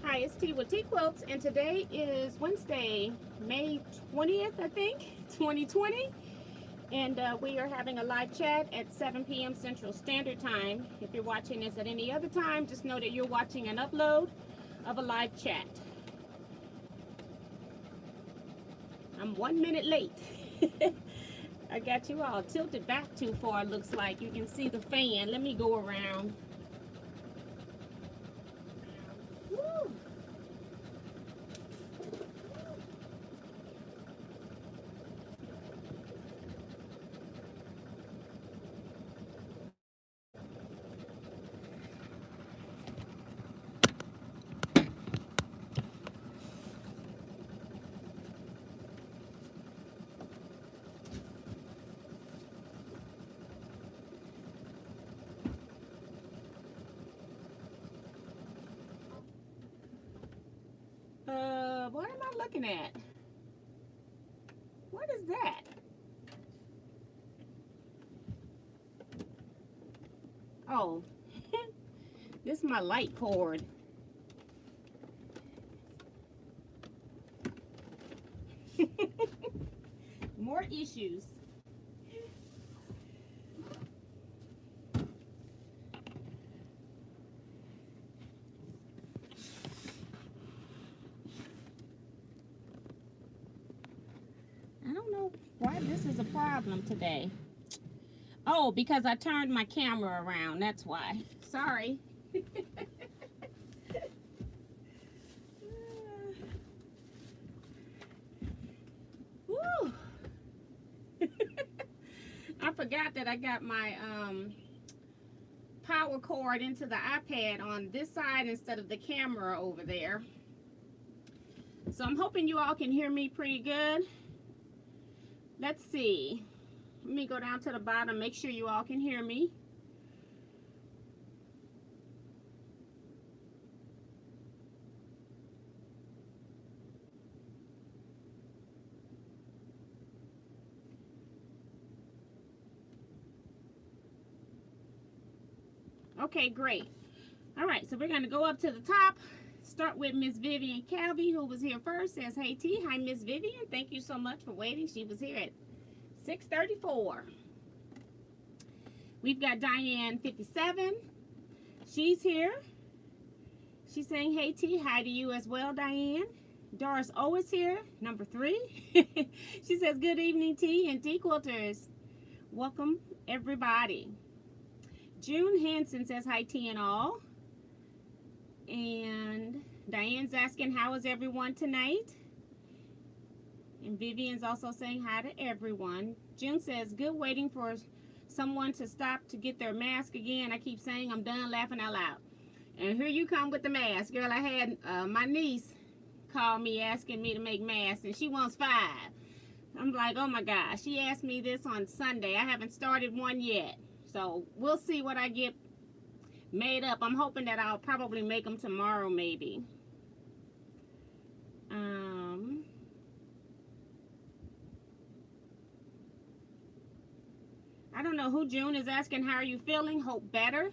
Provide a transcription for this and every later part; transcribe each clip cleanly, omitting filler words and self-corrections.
Hi, it's T with Teaquilts, and today is Wednesday, May 20th, I think, 2020. And we are having a live chat at 7 p.m. Central Standard Time. If you're watching this at any other time, just know that you're watching an upload of a live chat. I'm 1 minute late. I got you all tilted back too far, looks like. You can see the fan. Let me go around. Woo. What am I looking at? What is that? Oh, this is my light cord. More issues. I don't know why this is a problem today. Oh, because I turned my camera around. That's why. Sorry. Woo. I forgot that I got my power cord into the iPad on this side instead of the camera over there. So I'm hoping you all can hear me pretty good. Let's see. Let me go down to the bottom, make sure you all can hear me. Okay, great. All right, so we're going to go up to the top. Start with Miss Vivian Calvey, who was here first. Says, hey, T. Hi, Miss Vivian. Thank you so much for waiting. She was here at 6:34. We've got Diane 57. She's here. She's saying, hey, T. Hi to you as well, Diane. Doris O is here, number 3. She says, good evening, T and T Quilters. Welcome, everybody. June Hanson says, hi, T and all. And Diane's asking, how is everyone tonight? And Vivian's also saying hi to everyone. June says, good, waiting for someone to stop to get their mask again. I keep saying I'm done laughing out loud. And here you come with the mask. Girl, I had my niece call me asking me to make masks, and she wants 5. I'm like, oh my gosh. She asked me this on Sunday. I haven't started one yet. So we'll see what I get made up. I'm hoping that I'll probably make them tomorrow, maybe. I don't know who June is asking, how are you feeling? Hope better.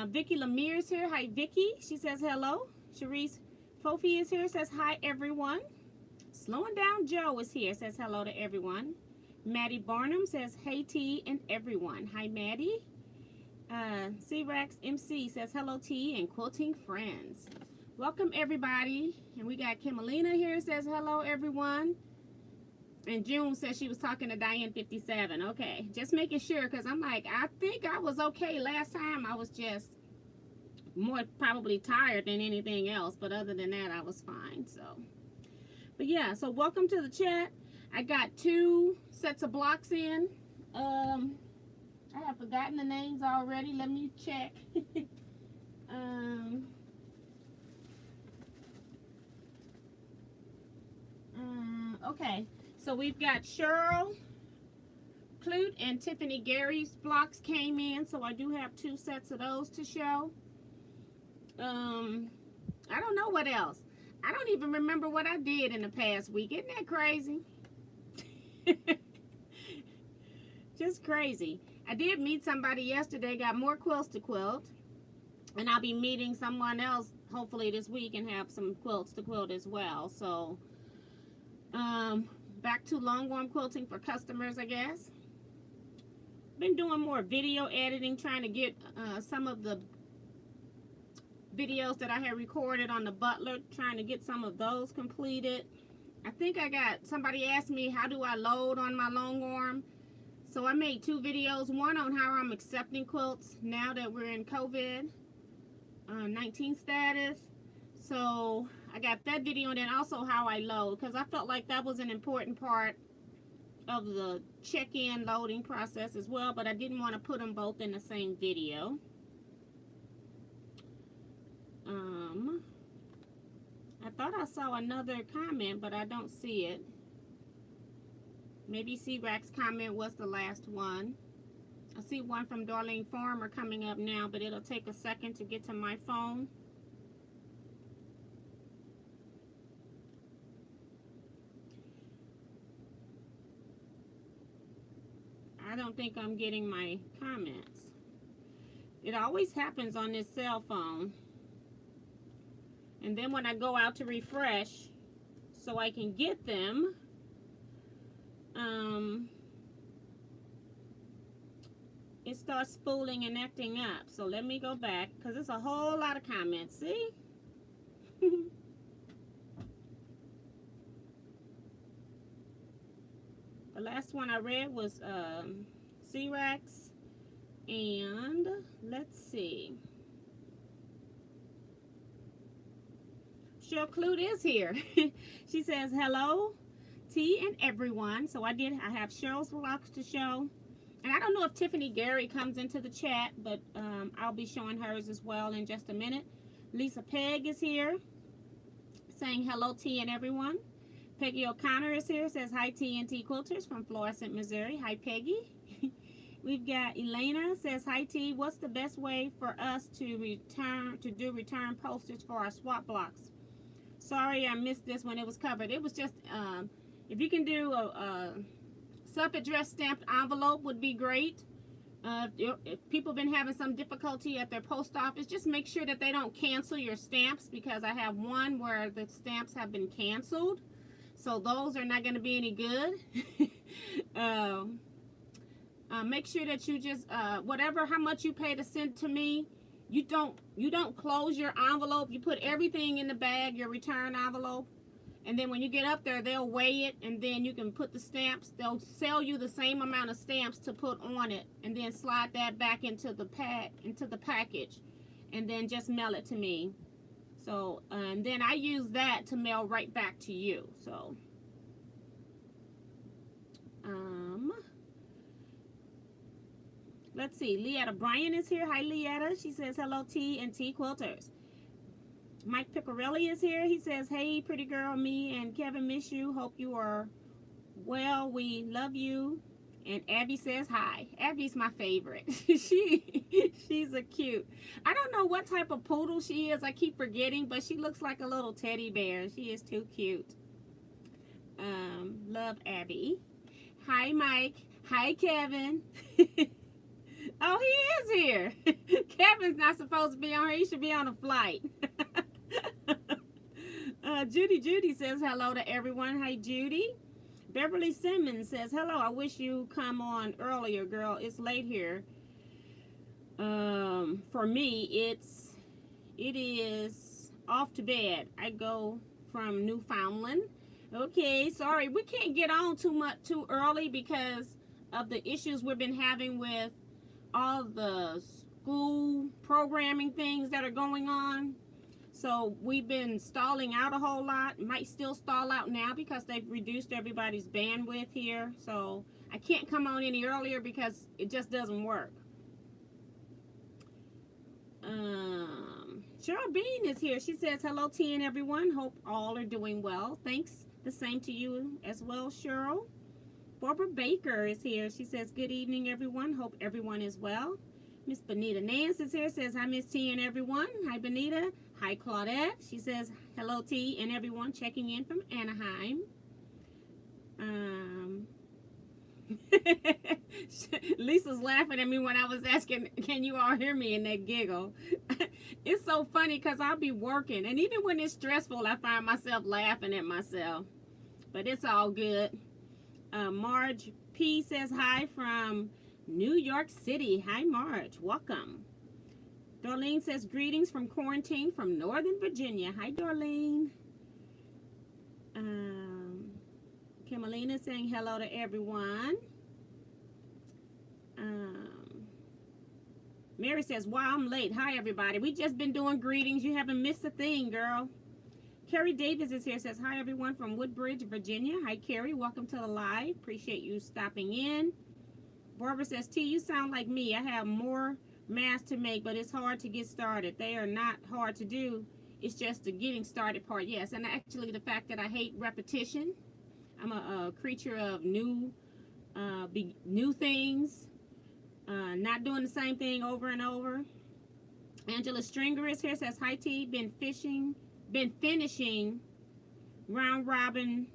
Vicky Lemire is here. Hi, Vicky. She says hello. Cherise Fofi is here. Says hi, everyone. Slowing Down Joe is here. Says hello to everyone. Maddie Barnum says hey, T and everyone. Hi, Maddie. C-Rex MC says hello, T and quilting friends. Welcome, everybody. And we got Kimalina here. Says hello, everyone. And June says she was talking to Diane 57. Okay, just making sure, because I'm like, I think I was okay last time. I was just more probably tired than anything else. But other than that, I was fine. So, but yeah, so welcome to the chat. I got 2 sets of blocks in. I have forgotten the names already. Let me check. Okay, so we've got Cheryl Clute and Tiffany Gary's blocks came in, so I do have 2 sets of those to show. I don't know what else. I don't even remember what I did in the past week. Isn't that crazy? Just crazy. I did meet somebody yesterday, got more quilts to quilt, and I'll be meeting someone else hopefully this week and have some quilts to quilt as well. So back to long arm quilting for customers, I guess. Been doing more video editing, trying to get some of the videos that I had recorded on the Butler, trying to get some of those completed. I think somebody asked me, how do I load on my long arm? So I made 2 videos, one on how I'm accepting quilts now that we're in COVID-19 status. So I got that video, and then also how I load, because I felt like that was an important part of the check-in loading process as well, but I didn't want to put them both in the same video. I thought I saw another comment, but I don't see it. Maybe C-Rack's comment was the last one. I see one from Darlene Farmer coming up now, but it'll take a second to get to my phone. I don't think I'm getting my comments. It always happens on this cell phone. And then when I go out to refresh so I can get them, it starts spooling and acting up. So let me go back, because there's a whole lot of comments. See? The last one I read was C-Rack's, and let's see. Cheryl Clute is here. She says, hello, T and everyone. So I have Cheryl's vlogs to show. And I don't know if Tiffany Gary comes into the chat, but I'll be showing hers as well in just a minute. Lisa Pegg is here saying hello, T and everyone. Peggy O'Connor is here, says hi, T and T Quilters from Florissant, Missouri. Hi, Peggy. We've got Elena, says hi, T. What's the best way for us to do return postage for our swap blocks? Sorry, I missed this when it was covered. It was just, if you can do a self-addressed stamped envelope would be great. If people have been having some difficulty at their post office, just make sure that they don't cancel your stamps, because I have one where the stamps have been canceled. So those are not going to be any good. Make sure that you just, how much you pay to send to me, you don't close your envelope. You put everything in the bag, your return envelope, and then when you get up there, they'll weigh it, and then you can put the stamps. They'll sell you the same amount of stamps to put on it, and then slide that back into the package, and then just mail it to me. So, and then I use that to mail right back to you. So, let's see. Leetta Bryan is here. Hi, Leetta. She says, hello, T and T Quilters. Mike Piccarelli is here. He says, hey, pretty girl, me and Kevin miss you. Hope you are well. We love you. And Abby says hi. Abby's my favorite. She's a cute. I don't know what type of poodle she is. I keep forgetting, but she looks like a little teddy bear. She is too cute. Love Abby. Hi, Mike. Hi, Kevin. Oh, he is here. Kevin's not supposed to be on here. He should be on a flight. Judy says hello to everyone. Hi, Judy. Beverly Simmons says, hello, I wish you come on earlier, girl. It's late here. For me, it is off to bed. I go from Newfoundland. Okay, sorry. We can't get on too early because of the issues we've been having with all the school programming things that are going on. So we've been stalling out a whole lot. Might still stall out now because they've reduced everybody's bandwidth here. So I can't come on any earlier because it just doesn't work. Cheryl Bean is here. She says, hello, T and everyone. Hope all are doing well. Thanks. The same to you as well, Cheryl. Barbara Baker is here. She says, good evening, everyone. Hope everyone is well. Miss Benita Nance is here. Says, hi, Miss T and everyone. Hi, Benita. Hi, Claudette. She says, hello, T and everyone, checking in from Anaheim. Lisa's laughing at me when I was asking, can you all hear me, in that giggle. It's so funny because I'll be working, and even when it's stressful, I find myself laughing at myself. But it's all good. Marge P says hi from New York City. Hi, Marge. Welcome. Darlene says greetings from quarantine from Northern Virginia. Hi, Darlene. Kimalina saying hello to everyone. Mary says, wow, I'm late. Hi, everybody. We just been doing greetings. You haven't missed a thing, girl. Carrie Davis is here. Says, hi, everyone from Woodbridge, Virginia. Hi, Carrie. Welcome to the live. Appreciate you stopping in. Barbara says, T, you sound like me. I have more masks to make, but it's hard to get started. They are not hard to do. It's just the getting started part. Yes, and actually the fact that I hate repetition. I'm a creature of new things. Not doing the same thing over and over. Angela Stringer is here. Says, hi, T. Been finishing round robin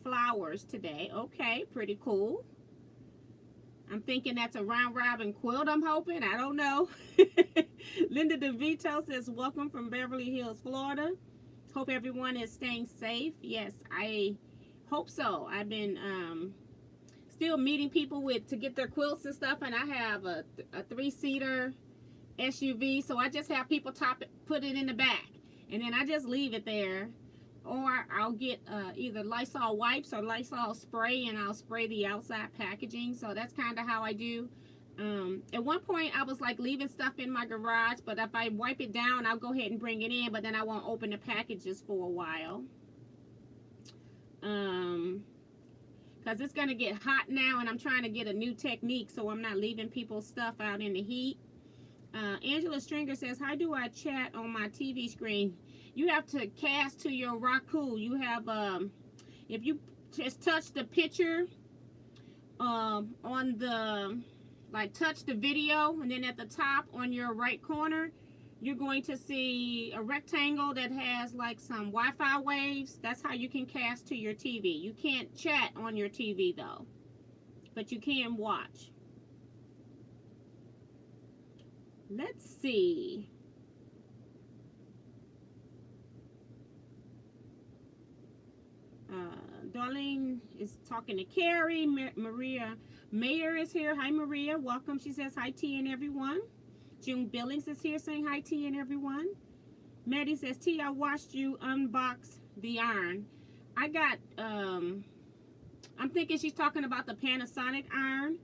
flowers today. Okay, pretty cool. I'm thinking that's a round robin quilt, I'm hoping. I don't know. Linda DeVito says, welcome from Beverly Hills, Florida. Hope everyone is staying safe. Yes, I hope so. I've been still meeting people to get their quilts and stuff, and I have a 3-seater SUV, so I just have people put it in the back, and then I just leave it there. Or I'll get either Lysol wipes or Lysol spray, and I'll spray the outside packaging. So that's kind of how I do. At one point, I was like leaving stuff in my garage, but if I wipe it down, I'll go ahead and bring it in, but then I won't open the packages for a while. Because it's going to get hot now, and I'm trying to get a new technique so I'm not leaving people's stuff out in the heat. Angela Stringer says, how do I chat on my TV screen? You have to cast to your Roku. You have, if you just touch the picture on the, like touch the video, and then at the top on your right corner, you're going to see a rectangle that has like some Wi-Fi waves. That's how you can cast to your TV. You can't chat on your TV though, but you can watch. Let's see. Darlene is talking to Carrie. Maria Mayer is here. Hi, Maria. Welcome. She says hi, T, and everyone. June Billings is here saying hi, T, and everyone. Maddie says, T, I watched you unbox the iron. I got, I'm thinking she's talking about the Panasonic iron.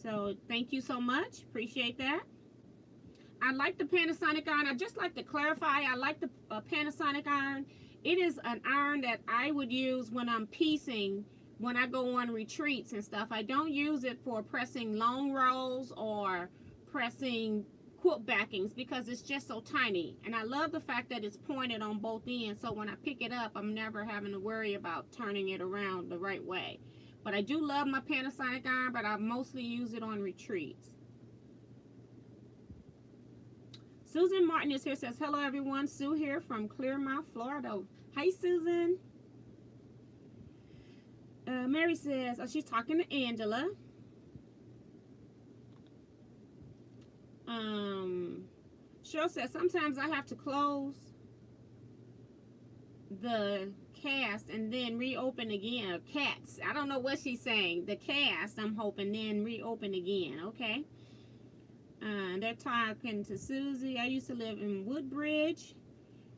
So thank you so much. Appreciate that. I like the Panasonic iron. I just like to clarify, I like the Panasonic iron. It is an iron that I would use when I'm piecing, when I go on retreats and stuff. I don't use it for pressing long rolls or pressing quilt backings because it's just so tiny. And I love the fact that it's pointed on both ends, so when I pick it up, I'm never having to worry about turning it around the right way. But I do love my Panasonic iron, but I mostly use it on retreats. Susan Martin is here, says, hello everyone. Sue here from Clearmouth, Florida. Hi, Susan. Mary says, oh, she's talking to Angela. Cheryl says, sometimes I have to close the cast and then reopen again. Cats. I don't know what she's saying. The cast, I'm hoping, then reopen again. Okay. They're talking to Susie. I used to live in Woodbridge.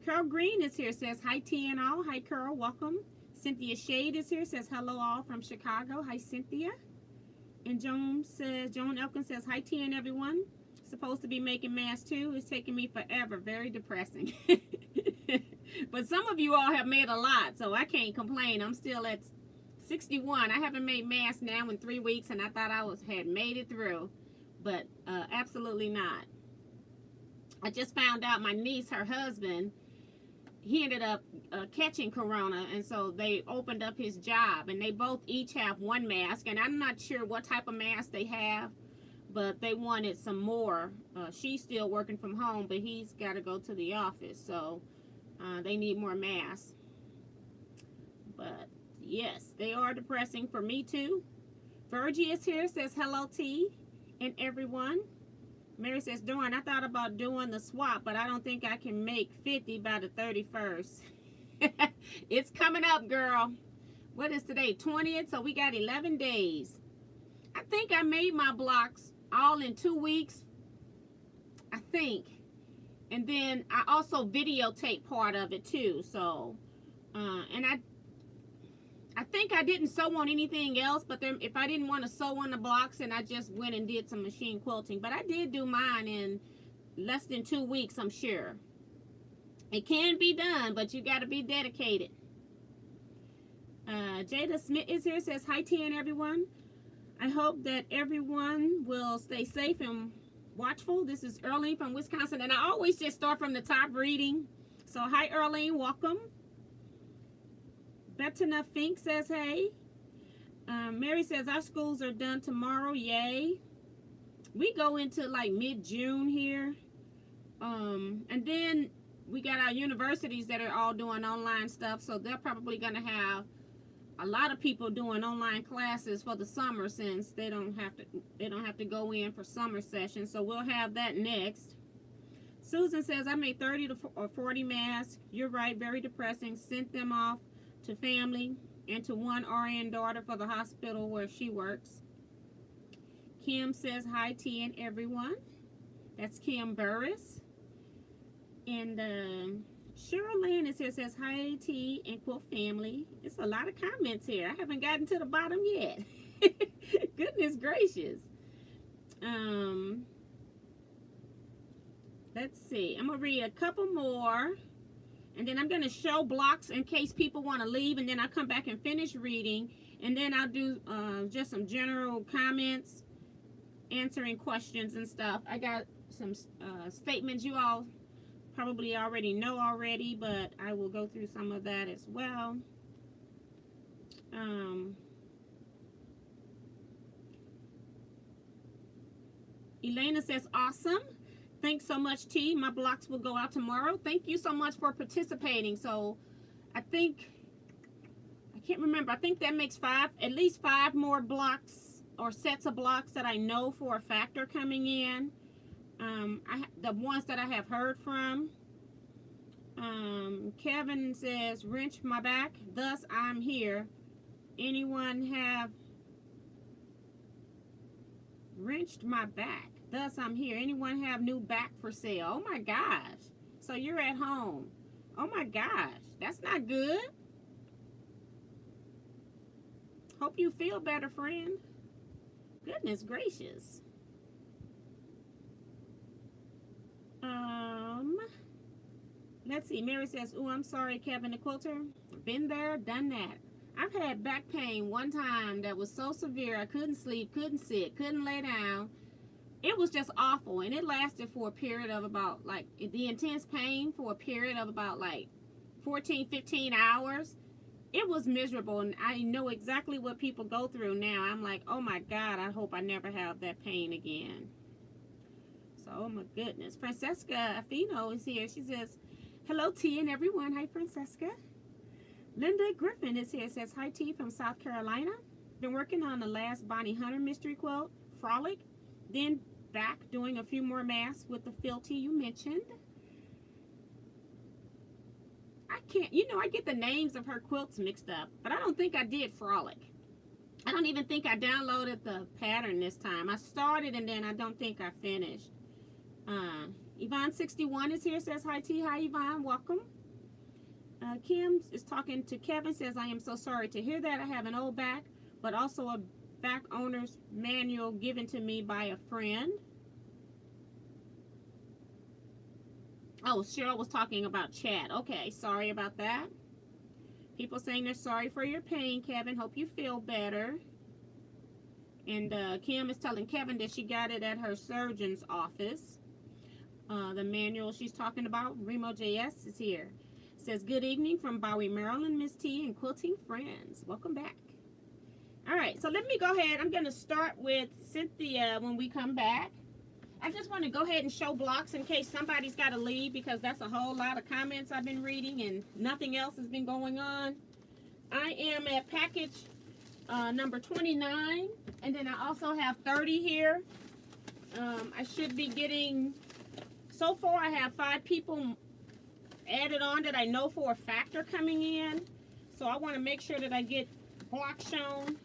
Carol Green is here, says hi, T and all. Hi, Carol, welcome. Cynthia Shade is here, says hello all from Chicago. Hi, Cynthia. And Joan Elkins says hi, T and everyone. Supposed to be making masks too. It's taking me forever. Very depressing. But some of you all have made a lot, so I can't complain. I'm still at 61. I haven't made masks now in 3 weeks, and I thought I had made it through. But absolutely not. I just found out my niece, her husband, he ended up catching corona, and so they opened up his job, and they both each have one mask, and I'm not sure what type of mask they have, but they wanted some more. She's still working from home, but he's got to go to the office, so they need more masks. But yes, they are depressing for me too. Virgie is here, says hello T and everyone. Mary says, Dawn, I thought about doing the swap, but I don't think I can make 50 by the 31st. It's coming up, girl. What is today? 20th, so we got 11 days. I think I made my blocks all in 2 weeks, I think. And then I also videotaped part of it too. So, and I think I didn't sew on anything else, but then if I didn't want to sew on the blocks, then I just went and did some machine quilting. But I did do mine in less than 2 weeks, I'm sure. It can be done, but you got to be dedicated. Jada Smith is here, says, hi, T and everyone. I hope that everyone will stay safe and watchful. This is Earlene from Wisconsin, and I always just start from the top reading. So, hi, Earlene. Welcome. Bettina Fink says, hey. Mary says, our schools are done tomorrow. Yay. We go into like mid-June here. And then we got our universities that are all doing online stuff. So they're probably going to have a lot of people doing online classes for the summer, since they don't have to go in for summer sessions. So we'll have that next. Susan says, I made 30 or 40 masks. You're right. Very depressing. Sent them off to family and to one RN daughter for the hospital where she works. Kim says, hi, T and everyone. That's Kim Burris. And Cheryl Lynn is here, says, hi, T and quilt family. It's a lot of comments here. I haven't gotten to the bottom yet. Goodness gracious. Let's see. I'm going to read a couple more. And then I'm going to show blocks in case people want to leave. And then I'll come back and finish reading. And then I'll do just some general comments, answering questions and stuff. I got some statements you all probably already know already, but I will go through some of that as well. Elena says, awesome. Thanks so much, T. My blocks will go out tomorrow. Thank you so much for participating. So I can't remember. I think that makes at least five more blocks or sets of blocks that I know for a fact are coming in. The ones that I have heard from. Kevin says, wrench my back, thus I'm here. Anyone have wrenched my back? Thus I'm here. Anyone have new back for sale? Oh my gosh. So you're at home. Oh my gosh. That's not good. Hope you feel better, friend. Goodness gracious. Let's see. Mary says, ooh, I'm sorry, Kevin the quilter. Been there, done that. I've had back pain one time that was so severe I couldn't sleep, couldn't sit, couldn't lay down. It was just awful, and it lasted for a period of about, like, the intense pain for a period of about, like, 14, 15 hours. It was miserable, and I know exactly what people go through now. I'm like, oh, my God, I hope I never have that pain again. So, oh, my goodness. Francesca Afino is here. She says, hello, T and everyone. Hi, Francesca. Linda Griffin is here. Says, hi, T from South Carolina. Been working on the last Bonnie Hunter mystery quilt, Frolic. Then back doing a few more masks with the Filty you mentioned. I can't, I get the names of her quilts mixed up, but I don't think I did Frolic. I don't even think I downloaded the pattern this time. I started and then I don't think I finished. Yvonne61 is here, says hi T. Hi Yvonne, welcome. Kim is talking to Kevin, says I am so sorry to hear that. I have an old back, but also a back owner's manual given to me by a friend. Oh, Cheryl was talking about chat. Okay, sorry about that. People saying they're sorry for your pain, Kevin. Hope you feel better. And Kim is telling Kevin that she got it at her surgeon's office. The manual she's talking about, Remo JS, is here. Says, good evening from Bowie, Maryland, Miss T and quilting friends. Welcome back. All right, so let me go ahead. I'm going to start with Cynthia when we come back. I just want to go ahead and show blocks in case somebody's got to leave, because that's a whole lot of comments I've been reading and nothing else has been going on. I am at package number 29. And then I also have 30 here. I should be getting, so far I have 5 people added on that I know for a fact are coming in. So I want to make sure that I get blocks shown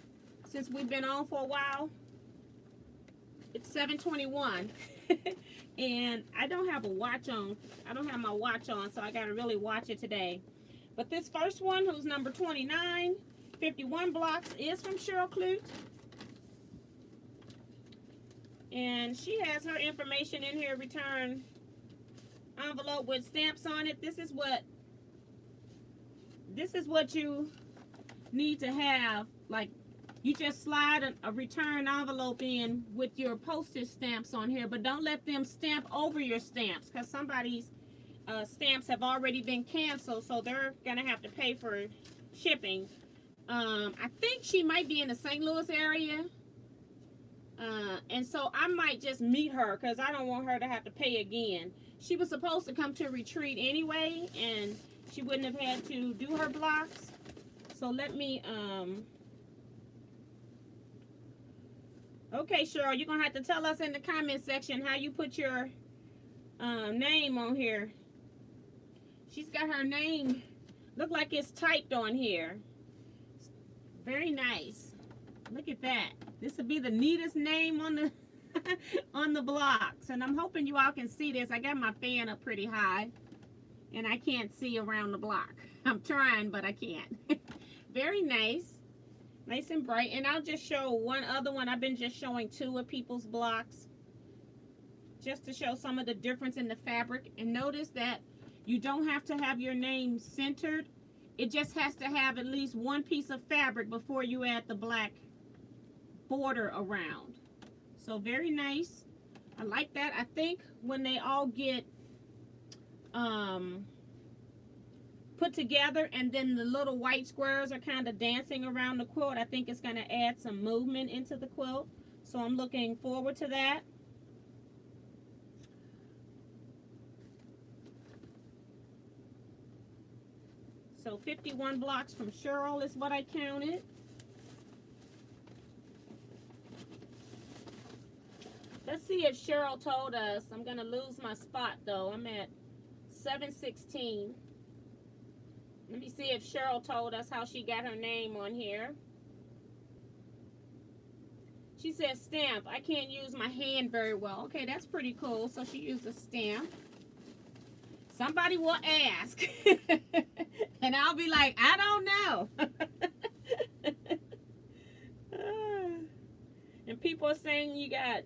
since we've been on for a while. It's 7:21 and I don't have a watch on. I don't have my watch on, so I got to really watch it today. But this first one, who's number 29, 51 blocks, is from Cheryl Clute. And she has her information in here, return envelope with stamps on it. This is what you need to have. Like, you just slide a return envelope in with your postage stamps on here, but don't let them stamp over your stamps, because somebody's stamps have already been canceled, so they're gonna have to pay for shipping. I think she might be in the St. Louis area, and so I might just meet her because I don't want her to have to pay again. She was supposed to come to a retreat anyway, and she wouldn't have had to do her blocks. So let me okay, Cheryl, you're gonna have to tell us in the comment section how you put your name on here. She's got her name, look like it's typed on here. Very nice. Look at that. This would be the neatest name on the on the blocks. And I'm hoping you all can see this. I got my fan up pretty high and I can't see around the block. I'm trying, but I can't. Very nice. Nice and bright. And I'll just show one other one. I've been just showing 2 of people's blocks just to show some of the difference in the fabric. And notice that you don't have to have your name centered. It just has to have at least one piece of fabric before you add the black border around. So very nice. I like that. I think when they all get put together and then the little white squares are kind of dancing around the quilt, I think it's going to add some movement into the quilt. So I'm looking forward to that. So 51 blocks from Cheryl is what I counted. Let's see if Cheryl told us. I'm going to lose my spot though. I'm at 716. Let me see if Cheryl told us how she got her name on here. She says stamp. I can't use my hand very well. Okay, that's pretty cool. So she used a stamp. Somebody will ask. And I'll be like, I don't know. And people are saying you got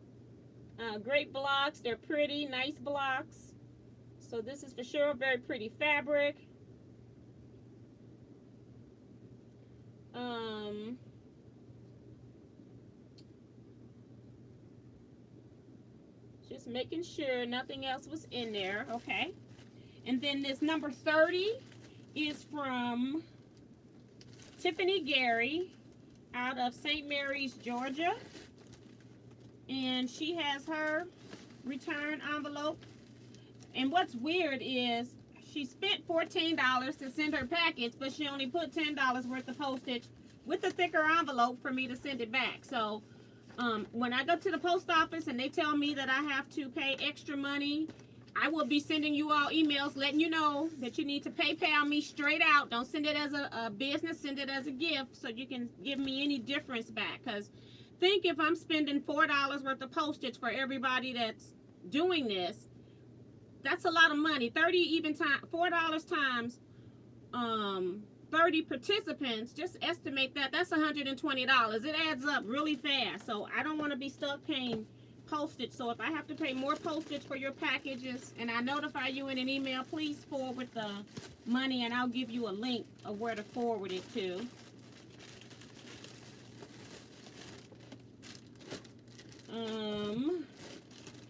great blocks. They're pretty, nice blocks. So this is for sure very pretty fabric. Just making sure nothing else was in there. Okay. And then this number 30 is from Tiffany Gary out of St. Mary's, Georgia. And she has her return envelope. And what's weird is she spent $14 to send her package, but she only put $10 worth of postage with a thicker envelope for me to send it back. So when I go to the post office and they tell me that I have to pay extra money, I will be sending you all emails letting you know that you need to PayPal me straight out. Don't send it as a business, send it as a gift so you can give me any difference back. Because think if I'm spending $4 worth of postage for everybody that's doing this, that's a lot of money. $4 times 30 participants, just estimate that. That's $120. It adds up really fast. So I don't want to be stuck paying postage. So if I have to pay more postage for your packages and I notify you in an email, please forward the money and I'll give you a link of where to forward it to.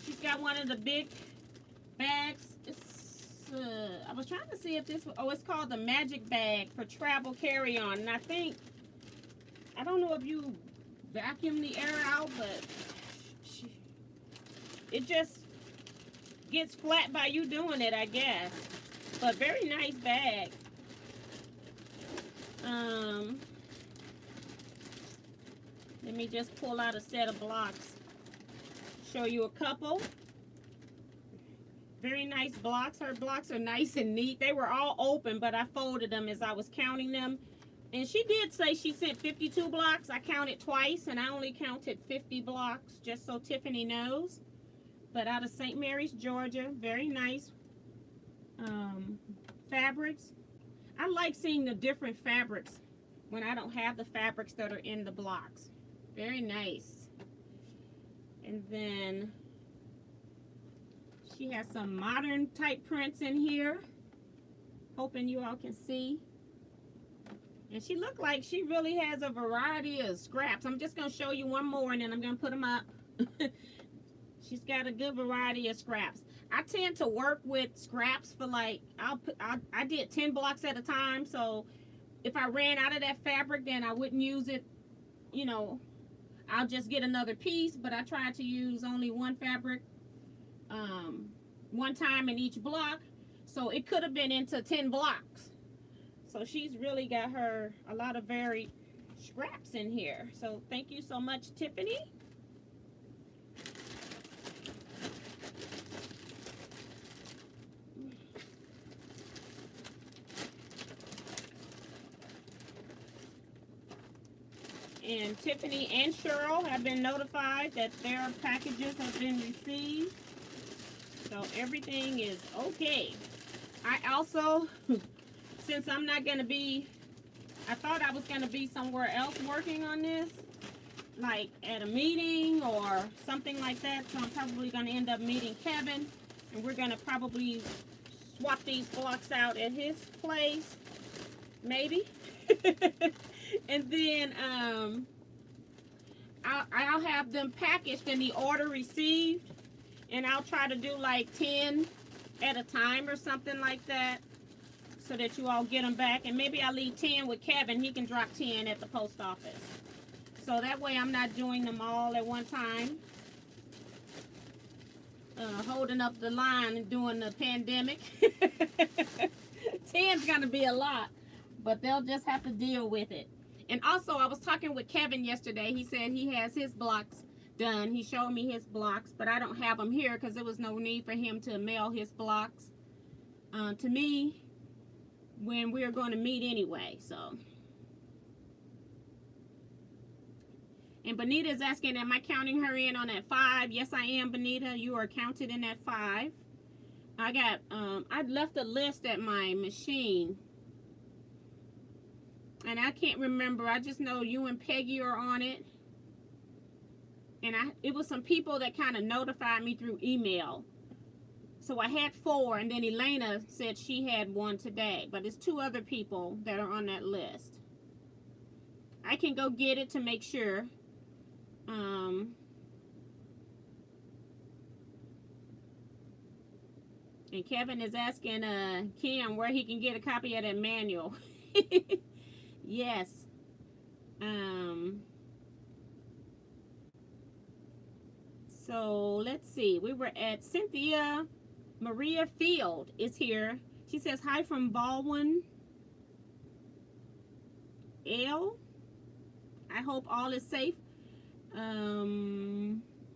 She's got one of the big bags. I was trying to see if this, it's called the magic bag for travel carry-on, and I don't know if you vacuum the air out, but it just gets flat by you doing it, I guess. But very nice bag. Let me just pull out a set of blocks. Show you a couple. Very nice blocks. Her blocks are nice and neat. They were all open, but I folded them as I was counting them. And she did say she sent 52 blocks. I counted twice, and I only counted 50 blocks, just so Tiffany knows. But out of St. Mary's, Georgia. Very nice fabrics. I like seeing the different fabrics when I don't have the fabrics that are in the blocks. Very nice. And then she has some modern type prints in here. Hoping you all can see. And she looked like she really has a variety of scraps. I'm just going to show you one more and then I'm going to put them up. She's got a good variety of scraps. I tend to work with scraps for like, I did 10 blocks at a time. So if I ran out of that fabric, then I wouldn't use it. You know, I'll just get another piece. But I try to use only one fabric one time in each block. So it could have been into 10 blocks. So she's really got her a lot of varied scraps in here. So thank you so much, Tiffany. And Tiffany and Cheryl have been notified that their packages have been received. So everything is okay. I also, since I'm not going to be, I thought I was going to be somewhere else working on this, like at a meeting or something like that. So I'm probably going to end up meeting Kevin. And we're going to probably swap these blocks out at his place. Maybe. And then I'll have them packaged in the order received. And I'll try to do like 10 at a time or something like that, so that you all get them back. And maybe I'll leave 10 with Kevin. He can drop 10 at the post office. So that way I'm not doing them all at one time. Holding up the line and doing the pandemic. 10's going to be a lot, but they'll just have to deal with it. And also, I was talking with Kevin yesterday. He said he has his blocks done. He showed me his blocks, but I don't have them here because there was no need for him to mail his blocks to me when we're going to meet anyway. So, and Benita is asking, am I counting her in on that 5? Yes, I am, Benita. You are counted in that 5. I got I left a list at my machine, and I can't remember. I just know you and Peggy are on it. And it was some people that kind of notified me through email. So I had 4, and then Elena said she had 1 today. But it's 2 other people that are on that list. I can go get it to make sure. And Kevin is asking Kim where he can get a copy of that manual. Yes. So let's see. We were at Cynthia Maria Field is here. She says hi from Baldwin L. I hope all is safe. I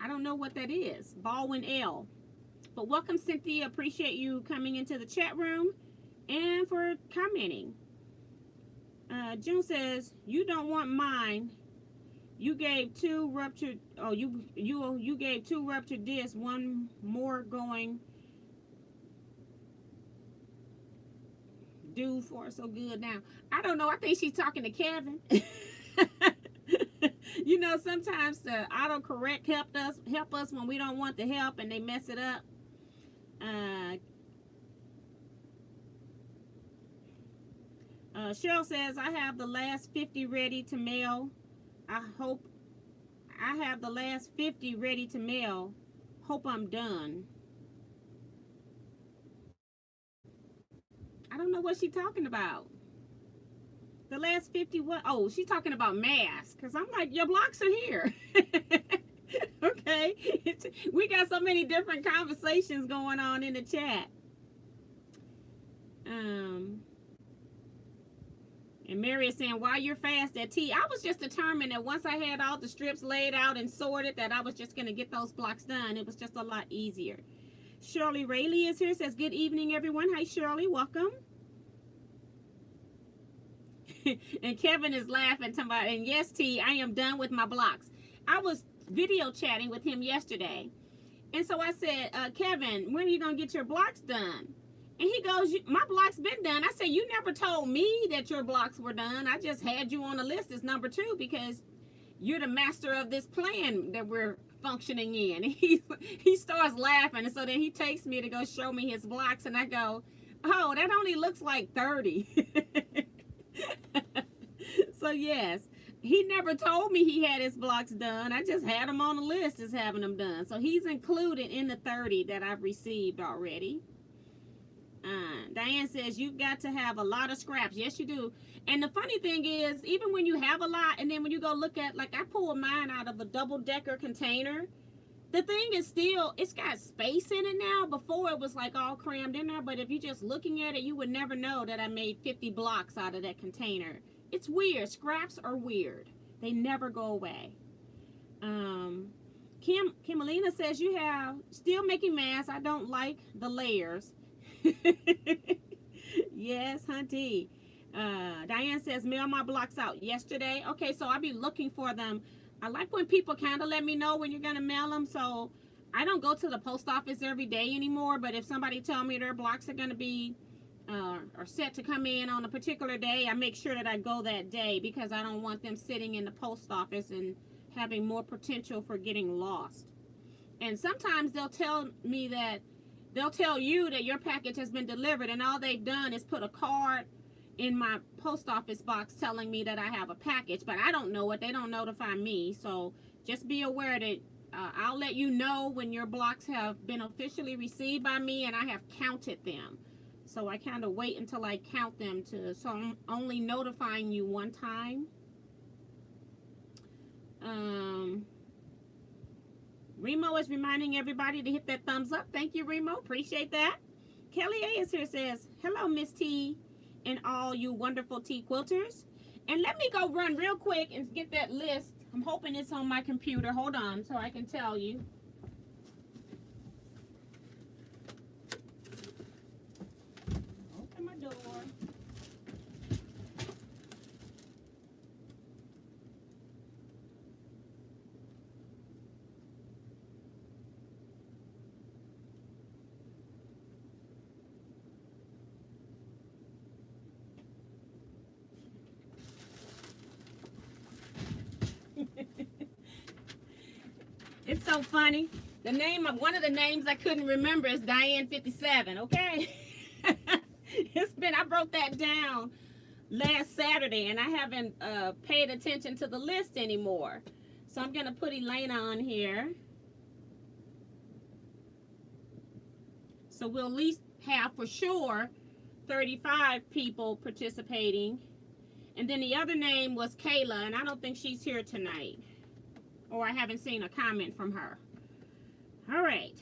don't know what that is. Baldwin L. But welcome, Cynthia. Appreciate you coming into the chat room and for commenting. June says you don't want mine. You gave 2 ruptured. Oh, you gave 2 ruptured discs. 1 more going. Do for so good now. I don't know. I think she's talking to Kevin. You know, sometimes the autocorrect help us when we don't want the help and they mess it up. Cheryl says I have the last 50 ready to mail. I hope I have the last 50 ready to mail. Hope I'm done. I don't know what she's talking about. The last 50 what? Oh, she's talking about masks. Because I'm like, your blocks are here. Okay. We got so many different conversations going on in the chat. And Mary is saying, why you're fast at T? I was just determined that once I had all the strips laid out and sorted, that I was just going to get those blocks done. It was just a lot easier. Shirley Rayleigh is here, says, good evening, everyone. Hi, Shirley. Welcome. And Kevin is laughing, and yes, T, I am done with my blocks. I was video chatting with him yesterday. And so I said, Kevin, when are you going to get your blocks done? And he goes, my blocks been done. I said, you never told me that your blocks were done. I just had you on the list as number 2 because you're the master of this plan that we're functioning in. And he starts laughing. And so then he takes me to go show me his blocks. And I go, oh, that only looks like 30. So yes, he never told me he had his blocks done. I just had him on the list as having them done. So he's included in the 30 that I've received already. Diane says, you've got to have a lot of scraps. Yes, you do. And the funny thing is, even when you have a lot, and then when you go look at, like I pulled mine out of a double-decker container, the thing is still, it's got space in it now. Before it was like all crammed in there, but if you're just looking at it, you would never know that I made 50 blocks out of that container. It's weird. Scraps are weird. They never go away. Kimalina says, you have still making masks. I don't like the layers. Yes, hunty. Diane says, mail my blocks out yesterday. Okay, so I'll be looking for them. I like when people kind of let me know when you're going to mail them. So I don't go to the post office every day anymore. But if somebody tell me their blocks are going to be are set to come in on a particular day, I make sure that I go that day because I don't want them sitting in the post office and having more potential for getting lost. And sometimes they'll tell me that they'll tell you that your package has been delivered and all they've done is put a card in my post office box telling me that I have a package, but I don't know it. They don't notify me. So just be aware that I'll let you know when your blocks have been officially received by me and I have counted them. So I kind of wait until I count them so I'm only notifying you one time. Remo is reminding everybody to hit that thumbs up. Thank you, Remo. Appreciate that. Kelly A is here, says, hello, Miss T and all you wonderful tea quilters. And let me go run real quick and get that list. I'm hoping it's on my computer. Hold on so I can tell you. Open my door. It's so funny. The name of one of the names I couldn't remember is Diane 57. Okay, I wrote that down last Saturday, and I haven't paid attention to the list anymore. So I'm gonna put Elena on here. So we'll at least have for sure 35 people participating. And then the other name was Kayla, and I don't think she's here tonight. Or I haven't seen a comment from her. All right.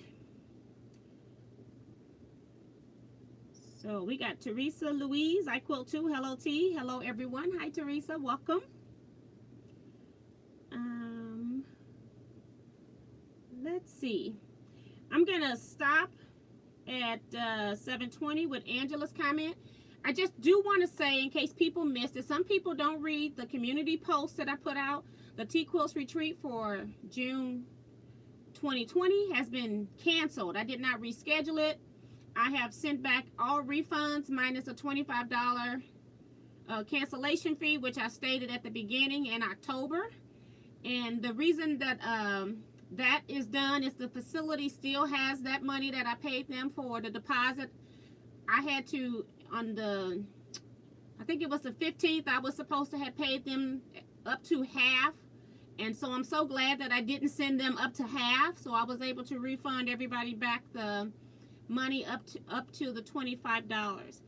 So we got Teresa Louise. I quilt too. Hello, T. Hello, everyone. Hi, Teresa. Welcome. Let's see. I'm going to stop at 7:20 with Angela's comment. I just do want to say, in case people missed it, some people don't read the community post that I put out. The Teaquilts retreat for June 2020 has been canceled. I did not reschedule it. I have sent back all refunds minus a $25 cancellation fee, which I stated at the beginning in October. And the reason that that is done is the facility still has that money that I paid them for the deposit. I had to, I think it was the 15th, I was supposed to have paid them up to half. And so I'm so glad that I didn't send them up to half. So I was able to refund everybody back the money up to the $25.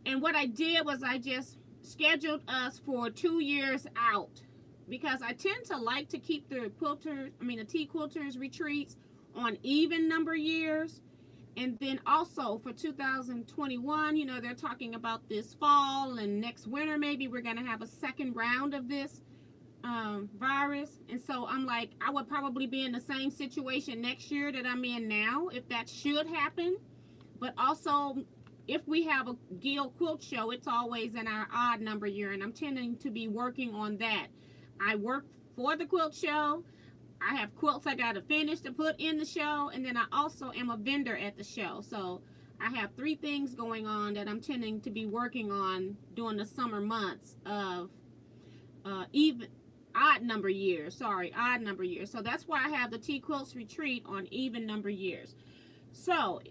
And what I did was I just scheduled us for 2 years out, because I tend to like to keep the Teaquilters retreats on even number years. And then also for 2021, you know, they're talking about this fall and next winter, maybe we're going to have a second round of this virus. And so I'm like, I would probably be in the same situation next year that I'm in now, if that should happen. But also, if we have a Guild quilt show, it's always in our odd number year, and I'm tending to be working on that. I work for the quilt show. I have quilts I got to finish to put in the show, and then I also am a vendor at the show. So I have 3 things going on that I'm tending to be working on during the summer months of odd number years. So that's why I have the Teaquilts retreat on even number years. So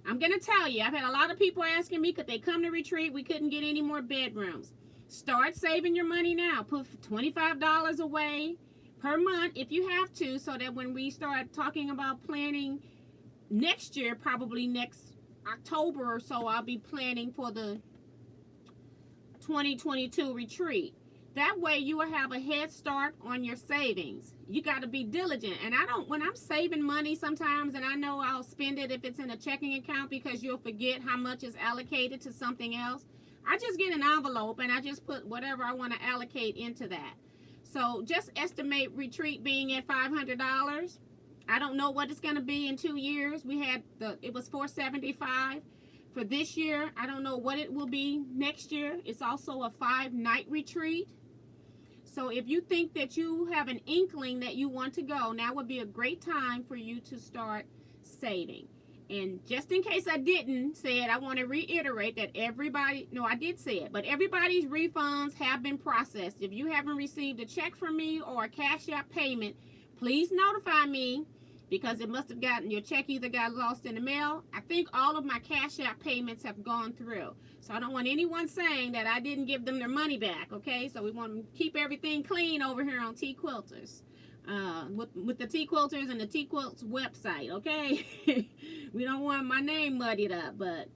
I'm going to tell you, I've had a lot of people asking me, could they come to retreat? We couldn't get any more bedrooms. Start saving your money now. Put $25 away per month if you have to, so that when we start talking about planning next year, probably next October or so, I'll be planning for the 2022 retreat. That way you will have a head start on your savings. You got to be diligent. And when I'm saving money sometimes, and I know I'll spend it if it's in a checking account, because you'll forget how much is allocated to something else. I just get an envelope and I just put whatever I want to allocate into that. So just estimate retreat being at $500. I don't know what it's going to be in 2 years. It was $475 for this year. I don't know what it will be next year. It's also a 5-night retreat. So if you think that you have an inkling that you want to go, now would be a great time for you to start saving. And just in case I didn't say it, I want to reiterate that I did say it, but everybody's refunds have been processed. If you haven't received a check from me or a CashApp payment, please notify me, because your check either got lost in the mail. I think all of my CashApp payments have gone through. So I don't want anyone saying that I didn't give them their money back, okay? So we want to keep everything clean over here on Teaquilters. With the Teaquilters and the Teaquilts website, okay? We don't want my name muddied up, but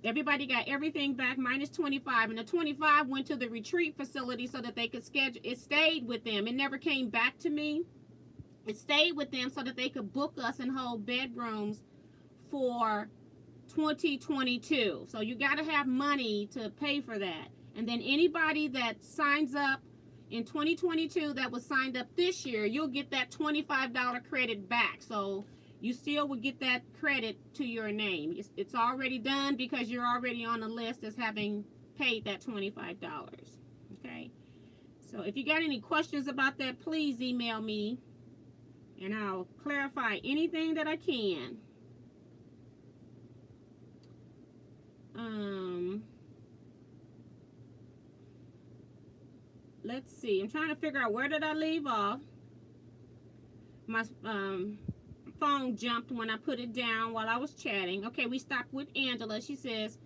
everybody got everything back minus 25, and the 25 went to the retreat facility so that they could schedule. It stayed with them. It never came back to me. It stayed with them so that they could book us and hold bedrooms for 2022. So you got to have money to pay for that. And then anybody that signs up in 2022 that was signed up this year, you'll get that $25 credit back. So you still will get that credit to your name. It's already done because you're already on the list as having paid that $25. Okay? So if you got any questions about that, please email me and I'll clarify anything that I can. Let's see. I'm trying to figure out, where did I leave off? My phone jumped when I put it down while I was chatting. Okay, we stopped with Angela. She says,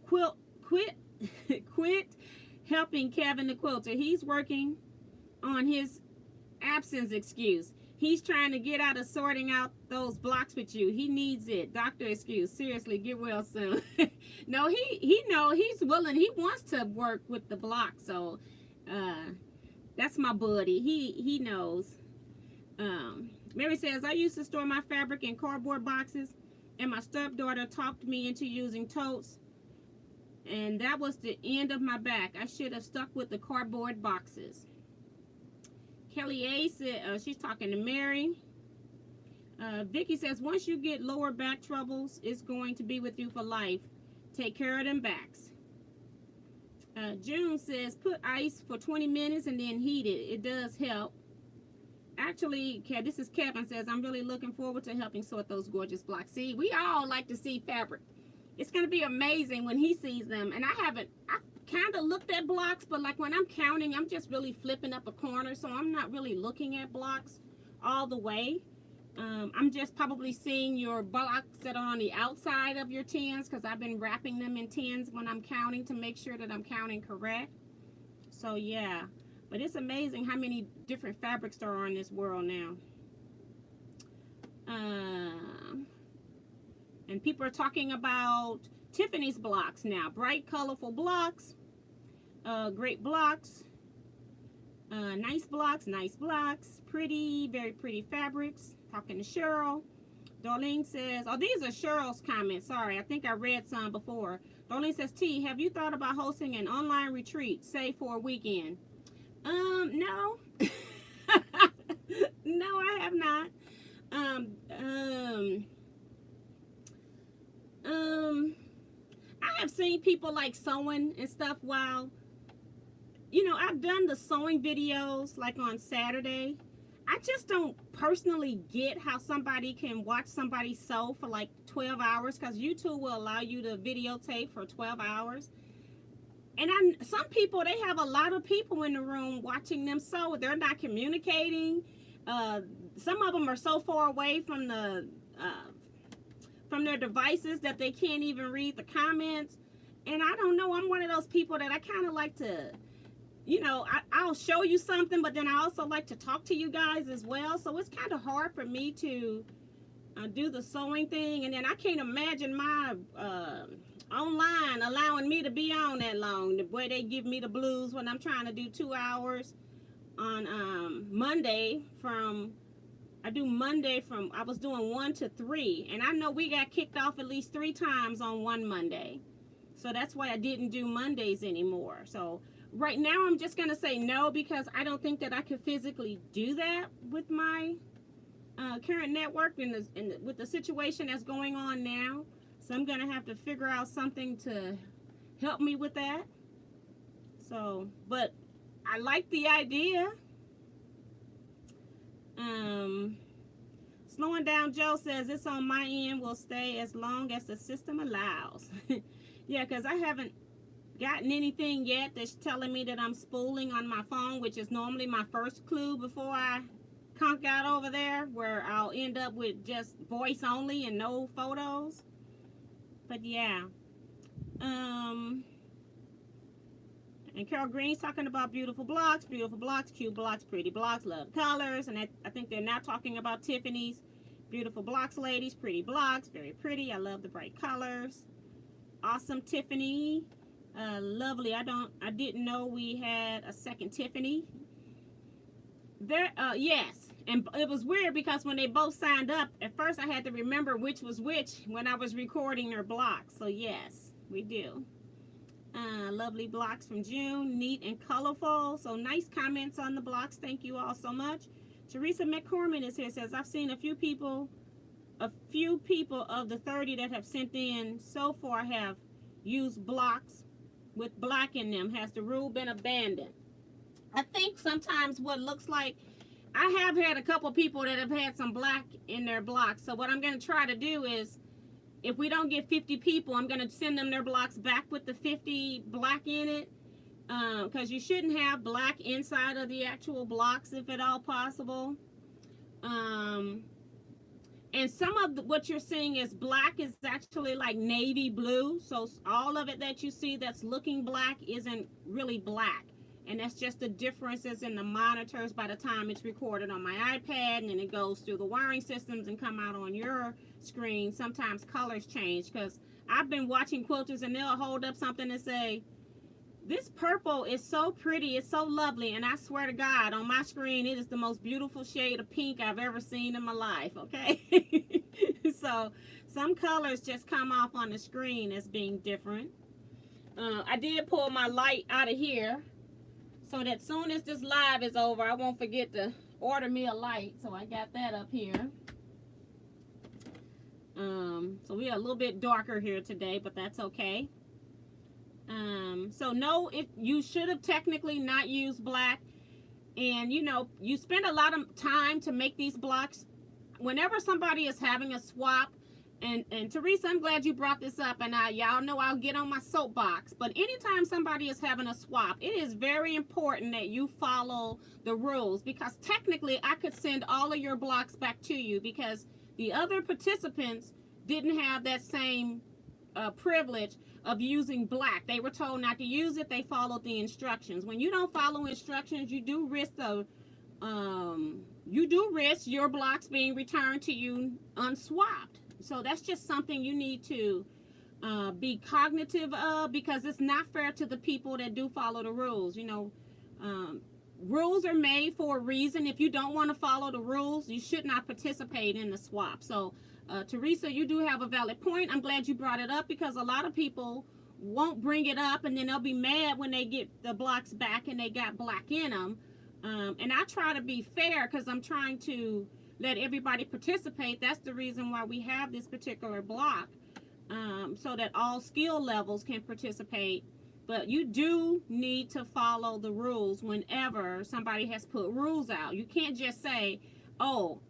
quit helping Kevin the quilter. He's working on his absence excuse. He's trying to get out of sorting out those blocks with you. He needs it. Doctor excuse. Seriously, get well soon. No, he's willing. He wants to work with the block. So that's my buddy. He knows. Mary says, I used to store my fabric in cardboard boxes, and my stepdaughter talked me into using totes, and that was the end of my back. I should have stuck with the cardboard boxes. Kelly A said, she's talking to Mary. Vicky says, once you get lower back troubles, it's going to be with you for life. Take care of them backs. June says, put ice for 20 minutes and then heat it. It does help. Actually, this is Kevin says, I'm really looking forward to helping sort those gorgeous blocks. See, we all like to see fabric. It's going to be amazing when he sees them. And I kind of looked at blocks, but like when I'm counting, I'm just really flipping up a corner. So I'm not really looking at blocks all the way. I'm just probably seeing your blocks that are on the outside of your tins, because I've been wrapping them in tins when I'm counting to make sure that I'm counting correct. So yeah, but it's amazing how many different fabrics there are in this world now. And people are talking about Tiffany's blocks now. Bright, colorful blocks. Great blocks. Nice blocks. Pretty, very pretty fabrics. Talking to Cheryl. Darlene says, oh, these are Cheryl's comments. Sorry, I think I read some before. Darlene says, T, have you thought about hosting an online retreat, say for a weekend? No. No, I have not. I have seen people like sewing and stuff while, you know, I've done the sewing videos like on Saturday. I just don't personally get how somebody can watch somebody sew for like 12 hours, because YouTube will allow you to videotape for 12 hours. And some people, they have a lot of people in the room watching them sew. They're not communicating. Some of them are so far away from their devices that they can't even read the comments. And I don't know, I'm one of those people that I kind of like to, you know, I'll show you something, but then I also like to talk to you guys as well. So it's kind of hard for me to do the sewing thing. And then I can't imagine my online allowing me to be on that long, the way they give me the blues when I'm trying to do 2 hours on Monday I was doing 1 to 3, and I know we got kicked off at least 3 times on one Monday. So that's why I didn't do Mondays anymore. So right now I'm just gonna say no, because I don't think that I could physically do that with my current network and with the situation that's going on now. So I'm gonna have to figure out something to help me with that. So, but I like the idea. Slowing Down Joe says, it's on my end, will stay as long as the system allows. Yeah, because I haven't gotten anything yet that's telling me that I'm spooling on my phone, which is normally my first clue before I conk out over there, where I'll end up with just voice only and no photos. But yeah. And Carol Green's talking about beautiful blocks, cute blocks, pretty blocks, love colors. And I think they're now talking about Tiffany's. Beautiful blocks, ladies, pretty blocks, very pretty. I love the bright colors. Awesome, Tiffany. Lovely. I didn't know we had a second Tiffany. There, yes. And it was weird because when they both signed up, at first I had to remember which was which when I was recording their blocks. So yes, we do. Lovely blocks from June, neat and colorful. So nice comments on the blocks. Thank you all so much. Teresa McCormick is here. Says, I've seen a few people of the 30 that have sent in so far have used blocks with black in them. Has the rule been abandoned? I think sometimes what looks like, I have had a couple people that have had some black in their blocks. So what I'm going to try to do is, if we don't get 50 people, I'm going to send them their blocks back with the 50 black in it. Because you shouldn't have black inside of the actual blocks if at all possible. And some of what you're seeing is black is actually like navy blue. So all of it that you see that's looking black isn't really black. And that's just the differences in the monitors by the time it's recorded on my iPad, and then it goes through the wiring systems and come out on your screen. Sometimes colors change, because I've been watching quilters and they'll hold up something and say, this purple is so pretty, it's so lovely, and I swear to God, on my screen it is the most beautiful shade of pink I've ever seen in my life, okay? So some colors just come off on the screen as being different. I did pull my light out of here, so that soon as this live is over, I won't forget to order me a light. So I got that up here. So we are a little bit darker here today, but that's okay. So no, you should have technically not used black. And you know, you spend a lot of time to make these blocks. Whenever somebody is having a swap, and Teresa, I'm glad you brought this up, and y'all know I'll get on my soapbox, but anytime somebody is having a swap, it is very important that you follow the rules, because technically I could send all of your blocks back to you, because the other participants didn't have that same privilege of using black. They were told not to use it. They followed the instructions. When you don't follow instructions, you do risk your blocks being returned to you unswapped. So that's just something you need to be cognitive of, because it's not fair to the people that do follow the rules. You know, rules are made for a reason. If you don't want to follow the rules, you should not participate in the swap. So Teresa, you do have a valid point. I'm glad you brought it up because a lot of people won't bring it up, and then they'll be mad when they get the blocks back and they got black in them. And I try to be fair because I'm trying to let everybody participate. That's the reason why we have this particular block, so that all skill levels can participate. But you do need to follow the rules whenever somebody has put rules out. You can't just say, oh,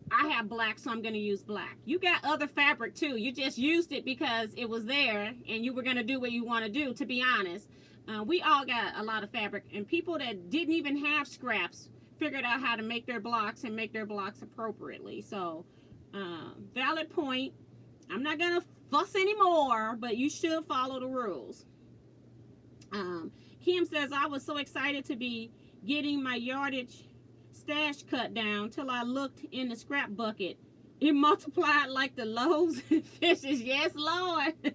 I have black, so I'm going to use black. You got other fabric too. You just used it because it was there and you were going to do what you want to do, to be honest. We all got a lot of fabric, and people that didn't even have scraps figured out how to make their blocks and make their blocks appropriately. So, valid point. I'm not going to fuss anymore, but you should follow the rules. Kim says, I was so excited to be getting my yardage stash cut down till I looked in the scrap bucket. It multiplied like the loaves and fishes. Yes, Lord. And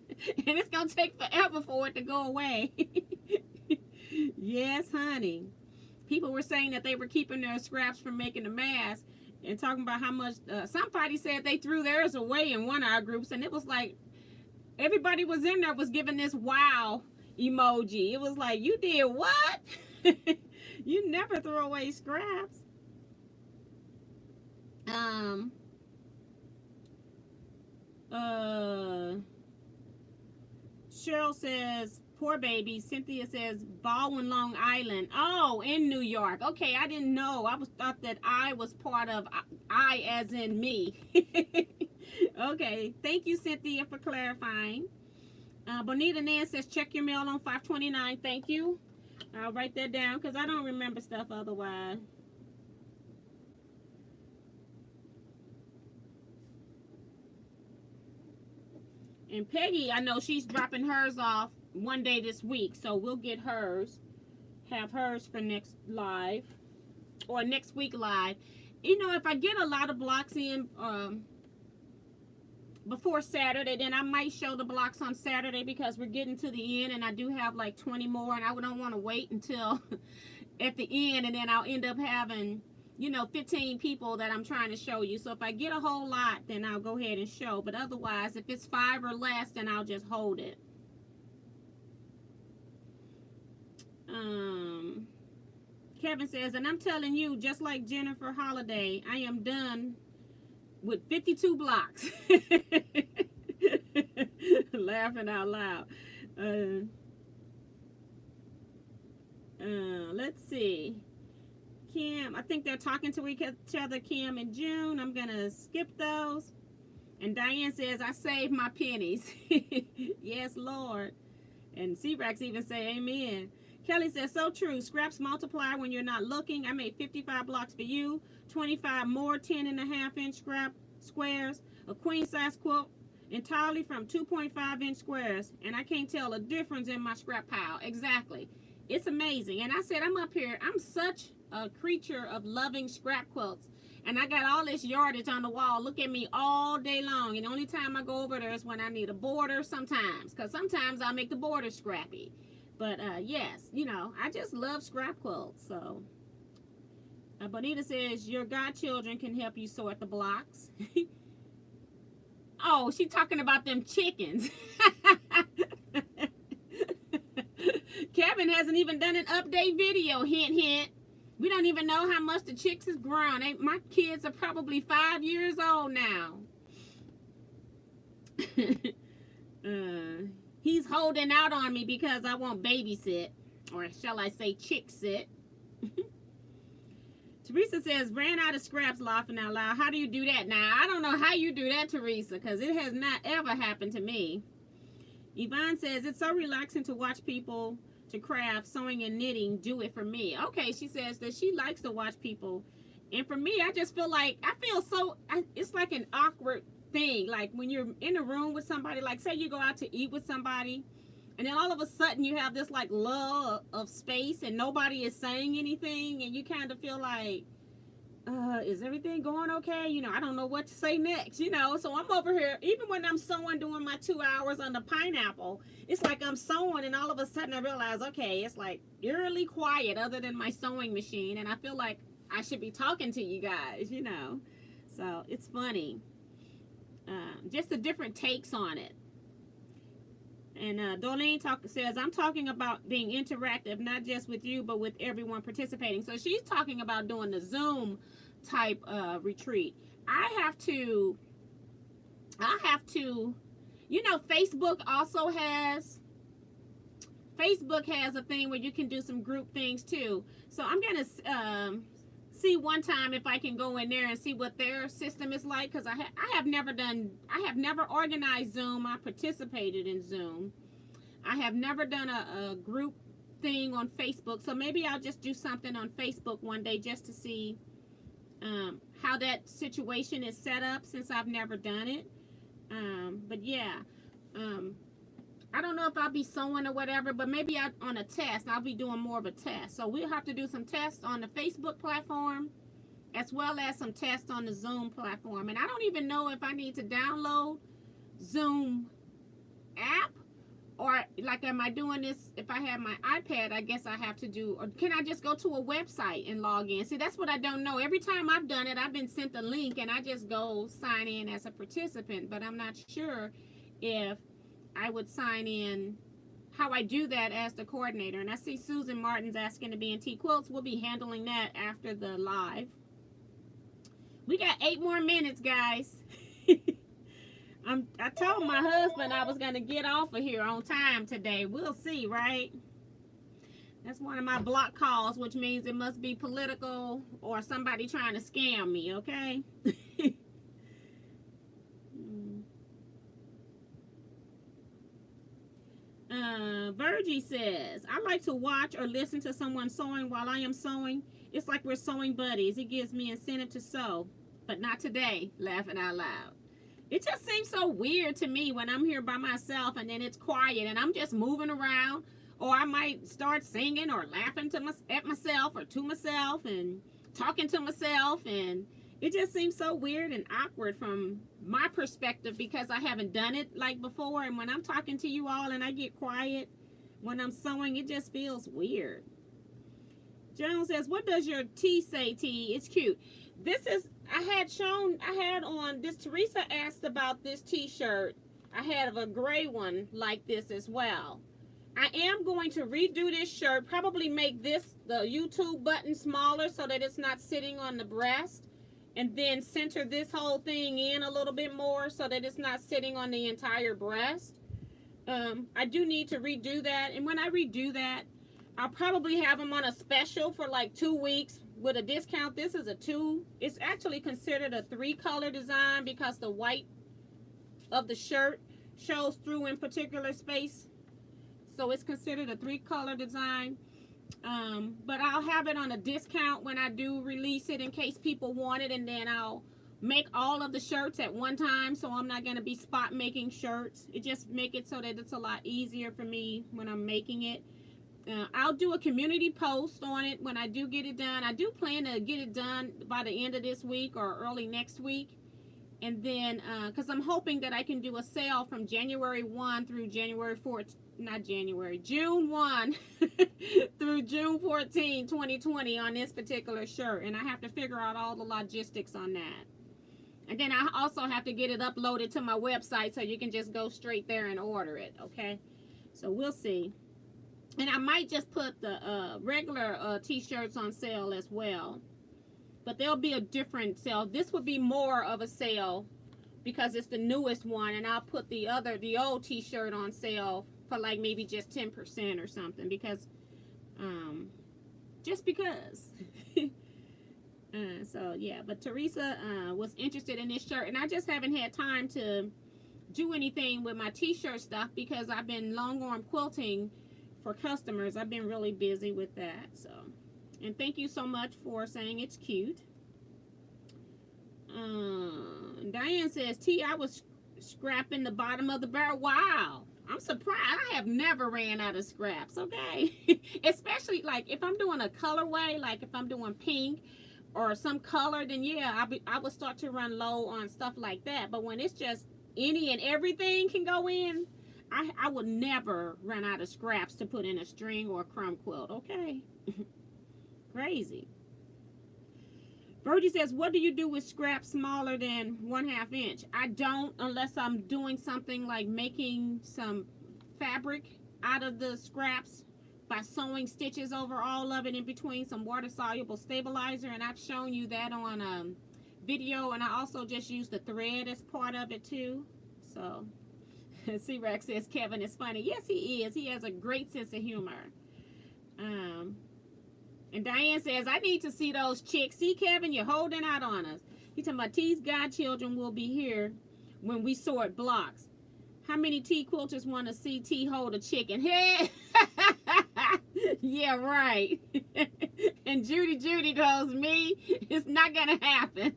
it's going to take forever for it to go away. Yes, honey. People were saying that they were keeping their scraps from making a mask and talking about how much, somebody said they threw theirs away in one of our groups, and it was like, everybody was in there was giving this wow emoji. It was like, you did what? You never throw away scraps. Cheryl says, poor baby. Cynthia says, Baldwin, Long Island. Oh, in New York. Okay, I didn't know. I thought that I was part of I as in me. Okay, thank you, Cynthia, for clarifying. Bonita Nan says, check your mail on 529. Thank you. I'll write that down because I don't remember stuff otherwise. And Peggy, I know she's dropping hers off one day this week, so we'll get hers, have hers for next live, or next week live. You know, if I get a lot of blocks in before Saturday, then I might show the blocks on Saturday because we're getting to the end and I do have like 20 more, and I don't want to wait until at the end and then I'll end up having, you know, 15 people that I'm trying to show you. So if I get a whole lot, then I'll go ahead and show. But otherwise, if it's 5 or less, then I'll just hold it. Kevin says, and I'm telling you, just like Jennifer Holiday, I am done with 52 blocks. Laughing out loud. Let's see. Kim, I think they're talking to each other, Kim and June. I'm going to skip those. And Diane says, I saved my pennies. Yes, Lord. And C-Rex even say amen. Kelly says, so true. Scraps multiply when you're not looking. I made 55 blocks for you. 25 more 10.5-inch scrap squares. A queen size quilt entirely from 2.5-inch squares. And I can't tell a difference in my scrap pile. Exactly. It's amazing. And I said, I'm up here. I'm such a creature of loving scrap quilts. And I got all this yardage on the wall. Look at me all day long. And the only time I go over there is when I need a border sometimes. Because sometimes I'll make the border scrappy. But yes, you know, I just love scrap quilts. So, Bonita says, your godchildren can help you sort the blocks. Oh, she's talking about them chickens. Kevin hasn't even done an update video. Hint, hint. We don't even know how much the chicks has grown. My kids are probably 5 years old now. He's holding out on me because I won't babysit. Or shall I say chick sit. Teresa says, ran out of scraps, laughing out loud. How do you do that? Now, I don't know how you do that, Teresa, because it has not ever happened to me. Yvonne says, it's so relaxing to watch people to craft, sewing and knitting do it for me. Okay, she says that she likes to watch people. And for me, I just feel like, it's like an awkward thing. Like when you're in a room with somebody, like say you go out to eat with somebody, and then all of a sudden you have this like lull of space and nobody is saying anything, and you kind of feel like, is everything going okay? You know, I don't know what to say next, you know. So I'm over here, even when I'm sewing, doing my 2 hours on the pineapple, it's like I'm sewing and all of a sudden I realize, okay, it's like eerily quiet other than my sewing machine, and I feel like I should be talking to you guys, you know. So it's funny. just the different takes on it. And Darlene says, I'm talking about being interactive, not just with you, but with everyone participating. So she's talking about doing the Zoom type retreat. I have to, you know, Facebook has a thing where you can do some group things too. So I'm going to see one time if I can go in there and see what their system is like, because I have never organized Zoom. I participated in Zoom. I have never done a group thing on Facebook, so maybe I'll just do something on Facebook one day just to see how that situation is set up, since I've never done it. But yeah, I don't know if I'll be sewing or whatever, but maybe on a test, I'll be doing more of a test. So we'll have to do some tests on the Facebook platform, as well as some tests on the Zoom platform. And I don't even know if I need to download Zoom app, or like, am I doing this, if I have my iPad, I guess I have to do, or can I just go to a website and log in? See, that's what I don't know. Every time I've done it, I've been sent a link and I just go sign in as a participant, but I'm not sure if I would sign in, how I do that as the coordinator. And I see Susan Martin's asking to be in Teaquilts. We'll be handling that after the live. We got 8 more minutes, guys. I told my husband I was going to get off of here on time today. We'll see, right? That's one of my block calls, which means it must be political or somebody trying to scam me, okay? Virgie says, I like to watch or listen to someone sewing while I am sewing. It's like we're sewing buddies. It gives me incentive to sew, but not today, laughing out loud. It just seems so weird to me when I'm here by myself and then it's quiet and I'm just moving around, or I might start singing or laughing at myself or to myself and talking to myself, and it just seems so weird and awkward from my perspective, because I haven't done it like before. And when I'm talking to you all and I get quiet when I'm sewing, it just feels weird. Joan says, what does your T say, T? It's cute. This is, I had on this, Teresa asked about this t-shirt. I have a gray one like this as well. I am going to redo this shirt, probably make this, the YouTube button, smaller so that it's not sitting on the breast, and then center this whole thing in a little bit more so that it's not sitting on the entire breast. I do need to redo that, and when I redo that, I'll probably have them on a special for like 2 weeks with a discount. This is a 2. It's actually considered a 3-color design because the white of the shirt shows through in particular space. So it's considered a 3-color design. But I'll have it on a discount when I do release it in case people want it, and then I'll make all of the shirts at one time, so I'm not going to be spot making shirts. It just make it so that it's a lot easier for me when I'm making it. I'll do a community post on it when I do get it done. I do plan to get it done by the end of this week or early next week. And then, because I'm hoping that I can do a sale from January 1 through January 4th, not January, June 1 through June 14, 2020 on this particular shirt. And I have to figure out all the logistics on that. And then I also have to get it uploaded to my website so you can just go straight there and order it, okay? So we'll see. And I might just put the regular t-shirts on sale as well. But there'll be a different sale. This would be more of a sale because it's the newest one. And I'll put the old t-shirt on sale for like maybe just 10% or something. Because, just because. So, yeah. But Teresa was interested in this shirt. And I just haven't had time to do anything with my t-shirt stuff because I've been long arm quilting for customers. I've been really busy with that. So, and thank you so much for saying it's cute. Diane says, T, I was scrapping the bottom of the barrel. Wow, I'm surprised. I have never ran out of scraps, okay? Especially like if I'm doing a colorway, like if I'm doing pink or some color, then yeah, I would start to run low on stuff like that. But when it's just any and everything can go in, I would never run out of scraps to put in a string or a crumb quilt, okay? Crazy. Virgie says, what do you do with scraps smaller than 1/2 inch? I don't, unless I'm doing something like making some fabric out of the scraps by sewing stitches over all of it in between some water soluble stabilizer. And I've shown you that on video, and I also just use the thread as part of it too. So C-Rex says Kevin is funny. Yes, he is. He has a great sense of humor. And Diane says, I need to see those chicks. See, Kevin, you're holding out on us. He's talking about T's godchildren will be here when we sort blocks. How many T quilters want to see T hold a chicken? Hey! Yeah, right. And Judy goes, me, it's not going to happen.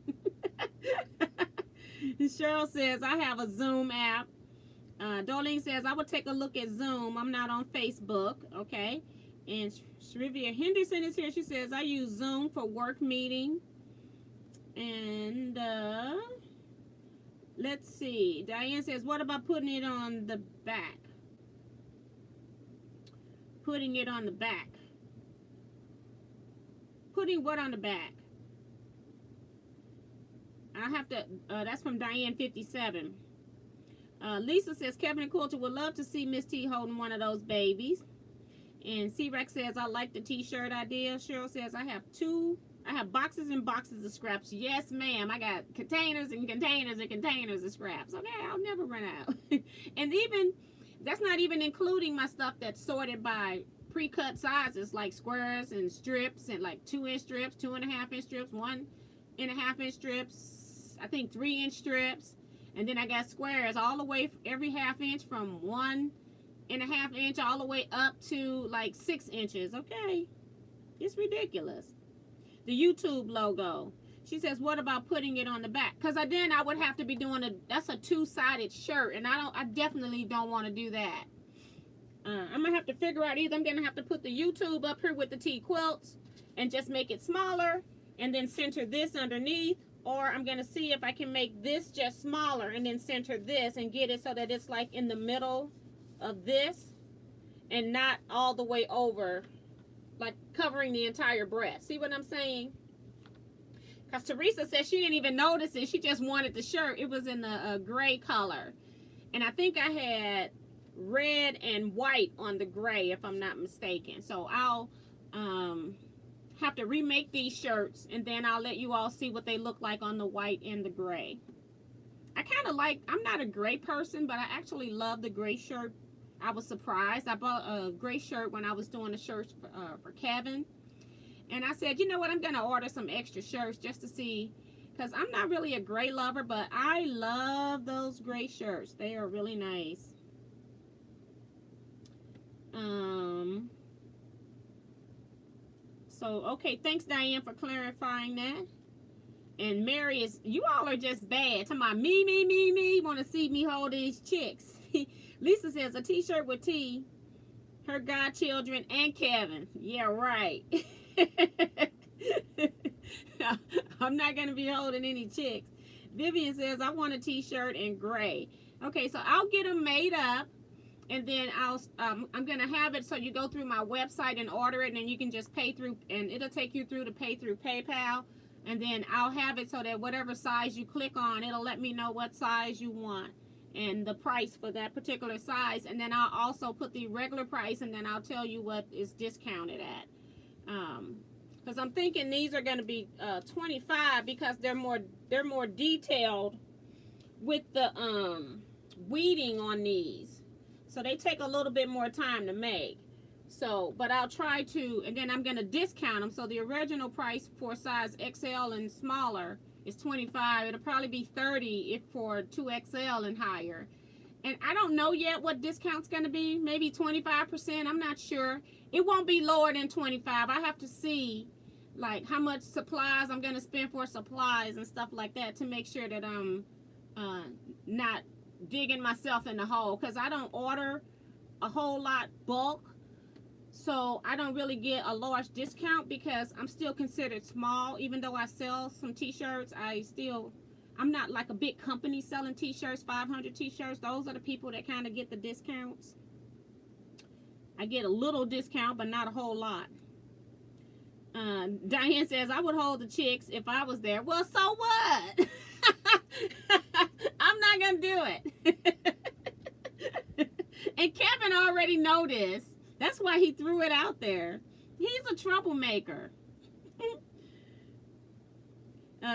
Cheryl says, I have a Zoom app. Darlene says, I will take a look at Zoom. I'm not on Facebook. Okay. And Shrivia Henderson is here. She says, I use Zoom for work meeting. And let's see. Diane says, what about putting it on the back? Putting it on the back. Putting what on the back? I have to, that's from Diane 57. Lisa says, Kevin and Quilter would love to see Miss T holding one of those babies. And C-Rex says, I like the t-shirt idea. Cheryl says, I have boxes and boxes of scraps. Yes, ma'am. I got containers and containers and containers of scraps. Okay, I'll never run out. And even, that's not even including my stuff that's sorted by pre-cut sizes, like squares and strips, and like 2-inch strips, 2.5-inch strips, 1.5-inch strips, I think 3-inch strips. And then I got squares all the way, every 1/2 inch, from 1.5 inch all the way up to like 6 inches. Okay, it's ridiculous. The YouTube logo. She says, what about putting it on the back? Because then I would have to be doing that's a 2-sided shirt, and I definitely don't want to do that. I'm gonna have to figure out, either I'm gonna have to put the YouTube up here with the Teaquilts and just make it smaller and then center this underneath, or I'm gonna see if I can make this just smaller and then center this and get it so that it's like in the middle of this and not all the way over, like covering the entire breast. See what I'm saying? Because Teresa said she didn't even notice it. She just wanted the shirt. It was in the gray color. And I think I had red and white on the gray, if I'm not mistaken. So I'll have to remake these shirts, and then I'll let you all see what they look like on the white and the gray. I kind of like, I'm not a gray person, but I actually love the gray shirt. I was surprised. I bought a gray shirt when I was doing the shirts for Kevin. And I said, you know what, I'm going to order some extra shirts just to see, because I'm not really a gray lover, but I love those gray shirts. They are really nice. So, okay, thanks, Diane, for clarifying that. And Mary is, you all are just bad. Talking about me, want to see me hold these chicks. Lisa says, a t-shirt with T, her godchildren, and Kevin. Yeah, right. I'm not going to be holding any chicks. Vivian says, I want a t-shirt in gray. Okay, so I'll get them made up. And then I'm going to have it so you go through my website and order it, and then you can just pay through, and it'll take you through to pay through PayPal. And then I'll have it so that whatever size you click on, it'll let me know what size you want and the price for that particular size. And then I'll also put the regular price, and then I'll tell you what is discounted at. Because I'm thinking these are going to be $25, because they're more detailed with the weeding on these. So they take a little bit more time to make. So, but I'll try to, and then I'm going to discount them. So the original price for size XL and smaller is $25. It'll probably be $30 if for 2XL and higher. And I don't know yet what discount's going to be. Maybe 25%. I'm not sure. It won't be lower than 25. I have to see like how much supplies I'm going to spend for supplies and stuff like that to make sure that I'm not digging myself in the hole, because I don't order a whole lot bulk, so I don't really get a large discount, because I'm still considered small. Even though I sell some t-shirts, I'm not like a big company selling t-shirts, 500 t-shirts. Those are the people that kind of get the discounts. I get a little discount, but not a whole lot. Diane says, I would hold the chicks if I was there. Well, so what? I'm not going to do it. And Kevin already noticed. That's why he threw it out there. He's a troublemaker.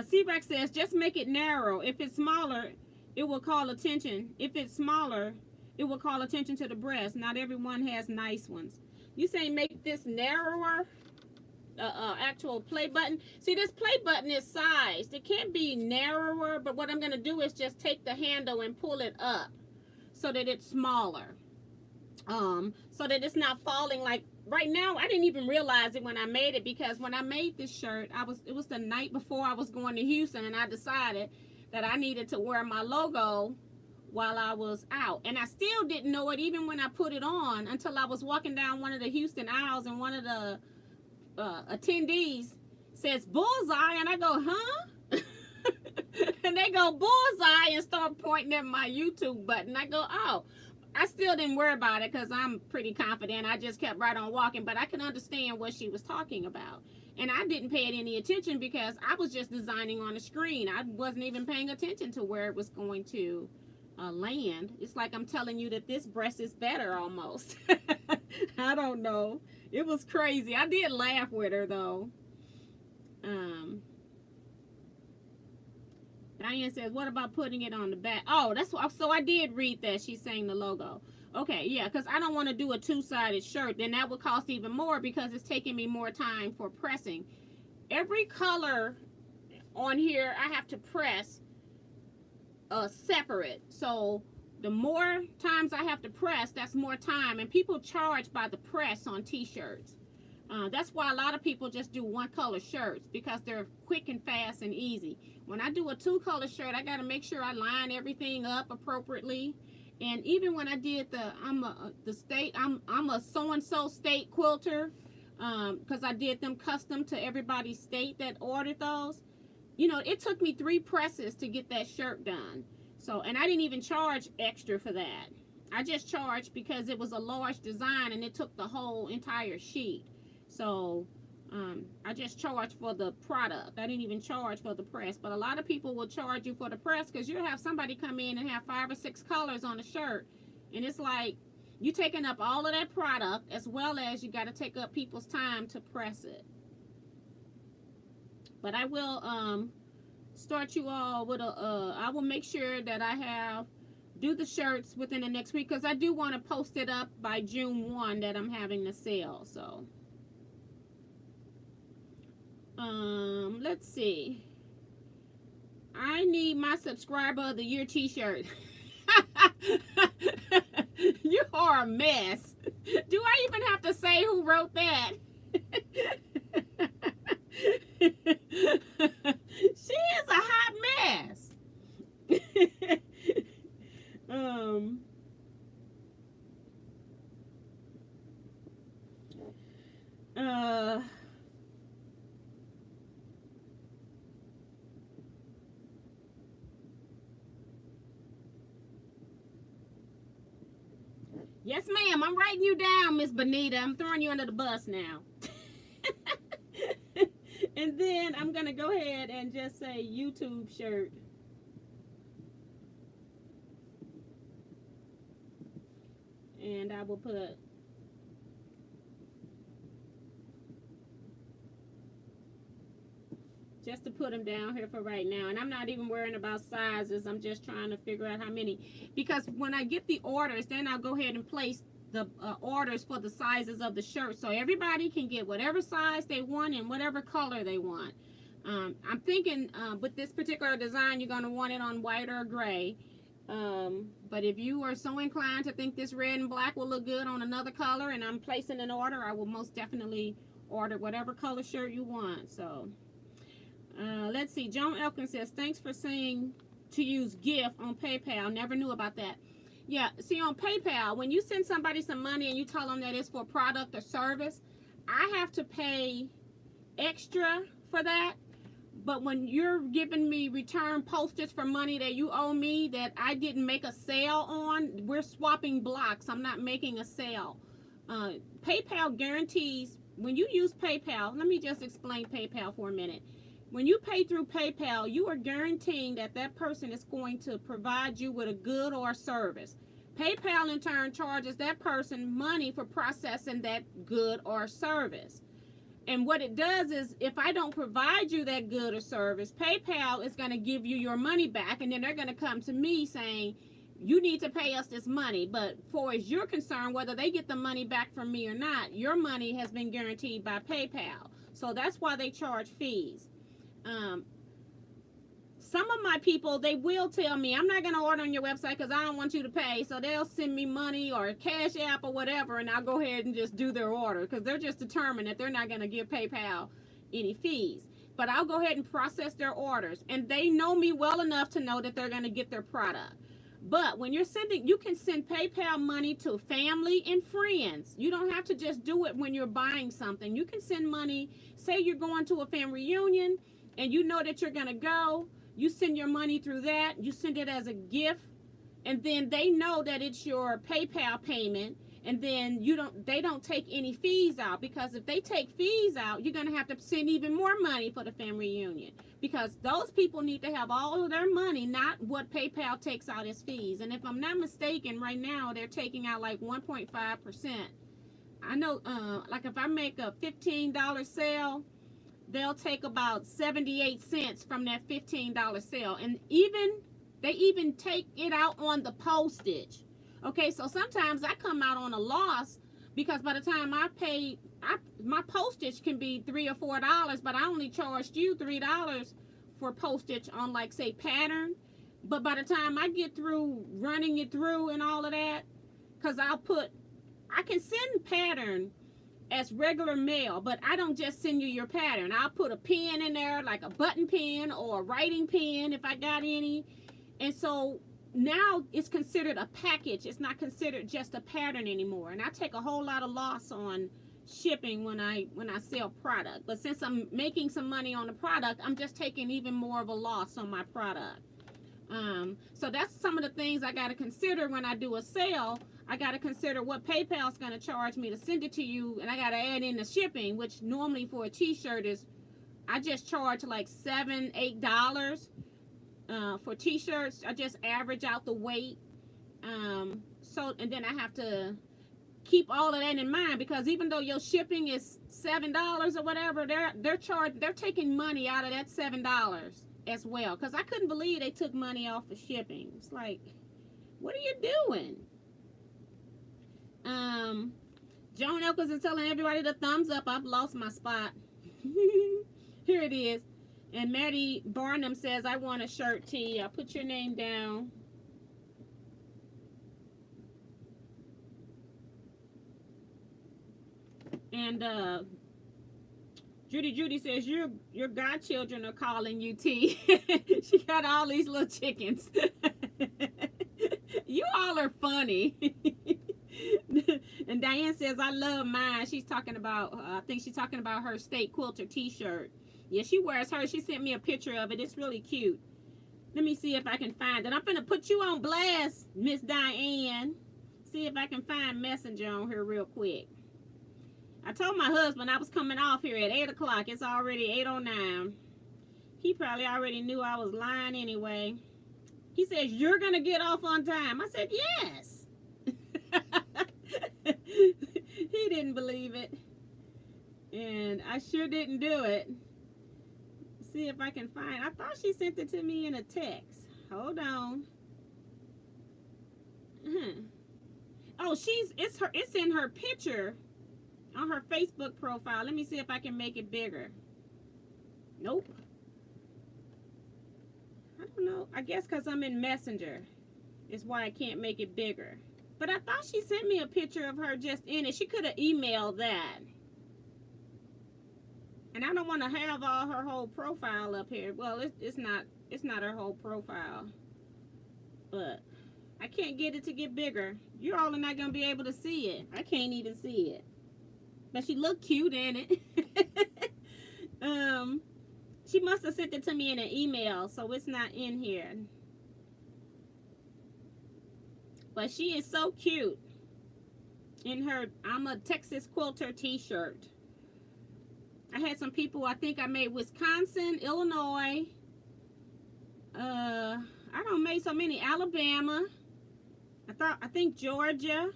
C-Rex says, just make it narrow. If it's smaller, it will call attention. If it's smaller, it will call attention to the breast. Not everyone has nice ones. You say make this narrower? Actual play button. See, this play button is sized. It can't be narrower, but what I'm going to do is just take the handle and pull it up so that it's smaller. So that it's not falling. Like right now, I didn't even realize it when I made it, because when I made this shirt, it was the night before I was going to Houston, and I decided that I needed to wear my logo while I was out. And I still didn't know it even when I put it on until I was walking down one of the Houston aisles, and one of the attendees says bullseye, and I go, huh? And they go bullseye and start pointing at my YouTube button. I go, oh. I still didn't worry about it because I'm pretty confident. I just kept right on walking, but I could understand what she was talking about. And I didn't pay it any attention because I was just designing on the screen. I wasn't even paying attention to where it was going to land. It's like I'm telling you that this breast is better almost. I don't know. It was crazy. I did laugh with her though. Diane says, what about putting it on the back? Oh, that's what, so I did read that. She's saying the logo. Okay, yeah, because I don't want to do a two-sided shirt. Then that would cost even more because it's taking me more time for pressing. Every color on here, I have to press separate. So the more times I have to press, that's more time. And people charge by the press on t-shirts. That's why a lot of people just do one color shirts, because they're quick and fast and easy. When I do a two-color shirt, I got to make sure I line everything up appropriately. And even when I did I'm a so-and-so state quilter, because I did them custom to everybody's state that ordered those. You know, it took me 3 presses to get that shirt done. So, and I didn't even charge extra for that. I just charged because it was a large design and it took the whole entire sheet. So I just charged for the product. I didn't even charge for the press. But a lot of people will charge you for the press because you'll have somebody come in and have 5 or 6 colors on a shirt. And it's like you taking up all of that product, as well as you got to take up people's time to press it. But I will start you all with I will make sure that I do the shirts within the next week, because I do want to post it up by June 1 that I'm having the sale. So let's see. I need my subscriber of the year t-shirt. You are a mess. Do I even have to say who wrote that? She is a hot mess. Yes, ma'am. I'm writing you down, Miss Bonita. I'm throwing you under the bus now. And then I'm going to go ahead and just say YouTube shirt. And I will put just to put them down here for right now. And I'm not even worrying about sizes. I'm just trying to figure out how many. Because when I get the orders, then I'll go ahead and place the orders for the sizes of the shirt, so everybody can get whatever size they want and whatever color they want. I'm thinking with this particular design, you're going to want it on white or gray. But if you are so inclined to think this red and black will look good on another color, and I'm placing an order, I will most definitely order whatever color shirt you want. So let's see. Joan Elkins says, thanks for saying to use gift on PayPal. Never knew about that. Yeah, see, on PayPal, when you send somebody some money and you tell them that it's for product or service, I have to pay extra for that. But when you're giving me return postage for money that you owe me that I didn't make a sale on, we're swapping blocks. I'm not making a sale. PayPal guarantees when you use PayPal, let me just explain PayPal for a minute. When you pay through PayPal, you are guaranteeing that that person is going to provide you with a good or a service. PayPal in turn charges that person money for processing that good or service. And what it does is, if I don't provide you that good or service, PayPal is going to give you your money back, and then they're going to come to me saying, you need to pay us this money. But for as you're concerned, whether they get the money back from me or not, your money has been guaranteed by PayPal. So that's why they charge fees. Some of my people, they will tell me, I'm not going to order on your website because I don't want you to pay. So they'll send me money or CashApp or whatever, and I'll go ahead and just do their order because they're just determined that they're not going to give PayPal any fees. But I'll go ahead and process their orders, and they know me well enough to know that they're going to get their product. But when you're sending, you can send PayPal money to family and friends. You don't have to just do it when you're buying something. You can send money, say you're going to a family reunion, and you know that you're going to go. You send your money through that. You send it as a gift, and then they know that it's your PayPal payment, and then they don't take any fees out, because if they take fees out, you're going to have to send even more money for the family reunion, because those people need to have all of their money, not what PayPal takes out as fees. And if I'm not mistaken, right now they're taking out like 1.5%. I know, like if I make a $15 sale, they'll take about 78 cents from that $15 sale. And they even take it out on the postage. Okay, so sometimes I come out on a loss, because by the time I pay, my postage can be $3 or $4, but I only charged you $3 for postage on, like, say, pattern. But by the time I get through running it through and all of that, because I can send pattern as regular mail, but I don't just send you your pattern. I'll put a pen in there, like a button pen or a writing pen if I got any. And so now it's considered a package. It's not considered just a pattern anymore. And I take a whole lot of loss on shipping when I sell product. But since I'm making some money on the product, I'm just taking even more of a loss on my product. So that's some of the things I got to consider when I do a sale. I got to consider what PayPal's going to charge me to send it to you, and I got to add in the shipping, which normally for a t-shirt is, I just charge like $7, $8 for t-shirts. I just average out the weight. And then I have to keep all of that in mind, because even though your shipping is $7 or whatever, they're taking money out of that $7 as well, because I couldn't believe they took money off of shipping. It's like, what are you doing? Joan Elkins is telling everybody to thumbs up. I've lost my spot. Here it is. And Maddie Barnum says, I want a shirt tee. I'll put your name down. And Judy says, your godchildren are calling you T. She got all these little chickens. You all are funny. And Diane says, I love mine. She's talking about, I think she's talking about her state quilter t-shirt. Yeah, she wears hers. She sent me a picture of it. It's really cute. Let me see if I can find it. I'm going to put you on blast, Miss Diane. See if I can find Messenger on here real quick. I told my husband I was coming off here at 8 o'clock. It's already 8:09. He probably already knew I was lying anyway. He says, you're going to get off on time. I said, yes. He didn't believe it. And I sure didn't do it. See if I can find. I thought she sent it to me in a text. Hold on. Oh, it's in her picture on her Facebook profile. Let me see if I can make it bigger. Nope. I don't know. I guess because I'm in Messenger is why I can't make it bigger. But I thought she sent me a picture of her just in it. She could have emailed that. And I don't want to have all her whole profile up here. Well, it's not her whole profile. But I can't get it to get bigger. You all are not going to be able to see it. I can't even see it. But she looked cute in it. She must have sent it to me in an email, so it's not in here. But she is so cute in her I'm a Texas Quilter t-shirt. I had some people, I think I made Wisconsin, Illinois. I don't make so many. Alabama. I think Georgia.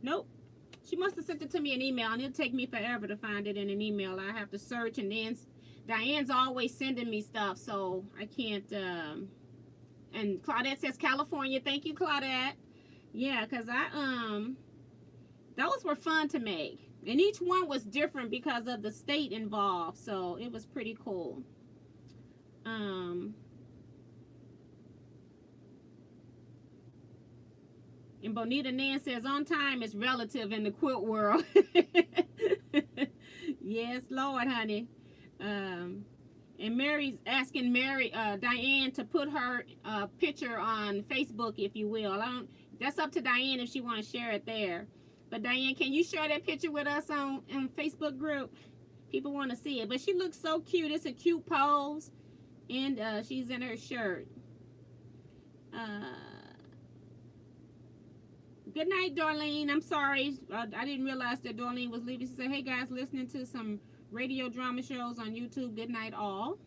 Nope. She must have sent it to me in email, and it'll take me forever to find it in an email. I have to search, and then Diane's always sending me stuff, so I can't. And Claudette says California. Thank you, Claudette. Yeah, because those were fun to make. And each one was different because of the state involved, so it was pretty cool. And Bonita Nan says, on time is relative in the quilt world. Yes, Lord, honey. And Mary's asking Diane to put her picture on Facebook, if you will. That's up to Diane if she want to share it there. But Diane, can you share that picture with us on Facebook group? People want to see it. But she looks so cute. It's a cute pose. And she's in her shirt. Good night, Darlene. I'm sorry. I didn't realize that Darlene was leaving. She said, hey, guys, listening to some radio drama shows on YouTube. Good night, all.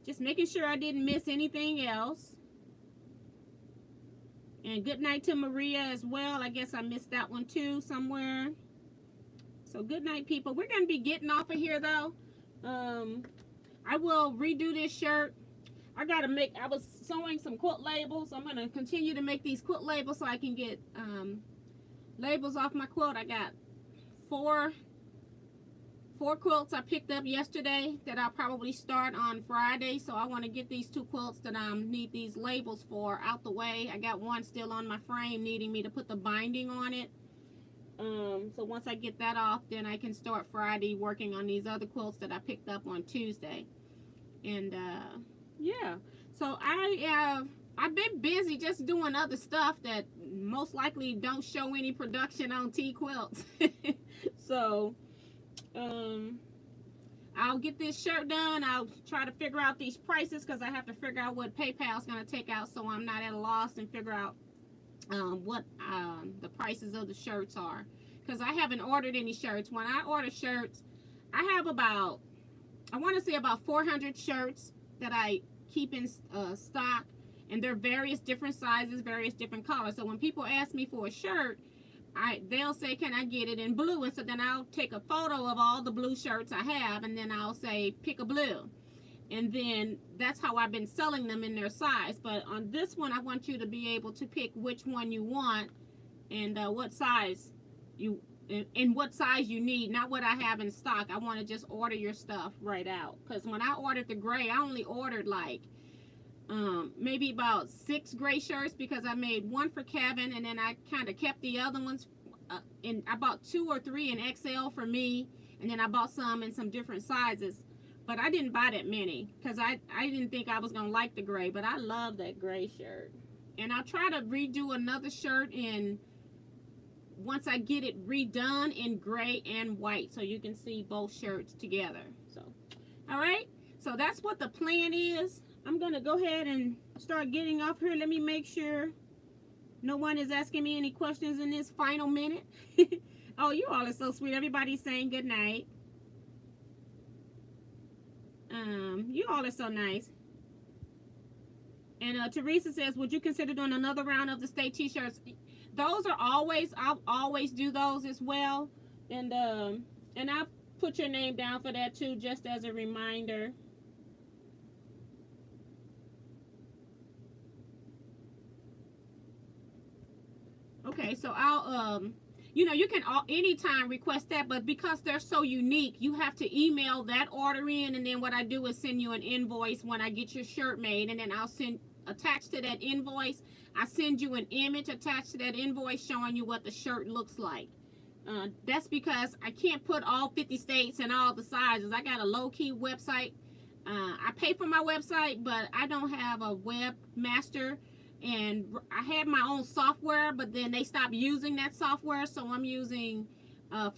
Just making sure I didn't miss anything else. And good night to Maria as well. I guess I missed that one too somewhere. So good night, people. We're going to be getting off of here, though. I will redo this shirt. I was sewing some quilt labels. I'm going to continue to make these quilt labels so I can get labels off my quilt. I got four quilts I picked up yesterday that I'll probably start on Friday. So I want to get these 2 quilts that I need these labels for out the way. I got one still on my frame needing me to put the binding on it. So once I get that off, then I can start Friday working on these other quilts that I picked up on Tuesday. And yeah, so I've been busy just doing other stuff that most likely don't show any production on Teaquilts. So I'll get this shirt done. I'll try to figure out these prices because I have to figure out what PayPal's going to take out, so I'm not at a loss, and figure out what the prices of the shirts are, because I haven't ordered any shirts. When I order shirts, I have about, I want to say about 400 shirts that I keep in stock, and they're various different sizes, various different colors. So when people ask me for a shirt, they'll say, can I get it in blue? And so then I'll take a photo of all the blue shirts I have, and then I'll say, pick a blue. And then that's how I've been selling them in their size. But on this one, I want you to be able to pick which one you want, and what size you need, not what I have in stock. I want to just order your stuff right out. Because when I ordered the gray, I only ordered like maybe about 6 gray shirts, because I made one for Kevin, and then I kind of kept the other ones and I bought 2 or 3 in XL for me, and then I bought some in some different sizes. But I didn't buy that many because I didn't think I was gonna like the gray, but I love that gray shirt. And I'll try to redo another shirt once I get it redone in gray and white, so you can see both shirts together. So all right, so that's what the plan is. I'm gonna go ahead and start getting off here. Let me make sure no one is asking me any questions in this final minute. Oh, you all are so sweet. Everybody's saying good night. You all are so nice. And Teresa says, would you consider doing another round of the state t-shirts? Those are always, I'll always do those as well. And I'll put your name down for that too, just as a reminder. Okay, so I'll you know, you can anytime request that, but because they're so unique, you have to email that order in, and then what I do is send you an invoice when I get your shirt made, and then I'll attached to that invoice, I send you an image attached to that invoice showing you what the shirt looks like. That's because I can't put all 50 states and all the sizes. I got a low-key website. I pay for my website, but I don't have a webmaster. And I had my own software, but then they stopped using that software, so I'm using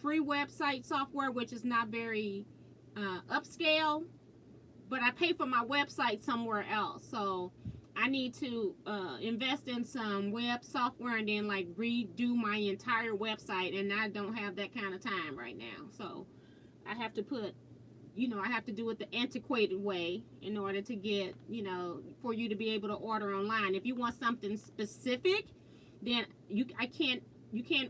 free website software, which is not very upscale, but I pay for my website somewhere else. So I need to invest in some web software and then like redo my entire website, and I don't have that kind of time right now. So I have to put, I have to do it the antiquated way in order to get, for you to be able to order online. If you want something specific, then you can't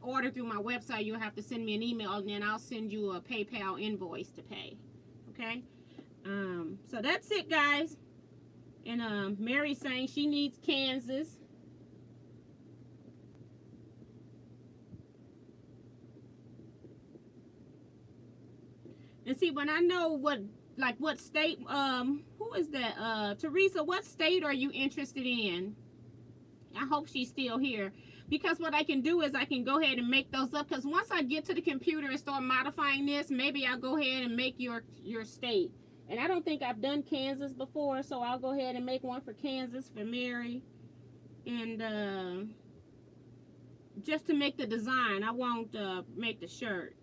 order through my website. You'll have to send me an email, and then I'll send you a PayPal invoice to pay. Okay? So that's it, guys. And Mary's saying she needs Kansas. And see, when I know what state, who is that? Teresa, what state are you interested in? I hope she's still here. Because what I can do is I can go ahead and make those up. Because once I get to the computer and start modifying this, maybe I'll go ahead and make your state. And I don't think I've done Kansas before, so I'll go ahead and make one for Kansas for Mary. And just to make the design, I won't make the shirt.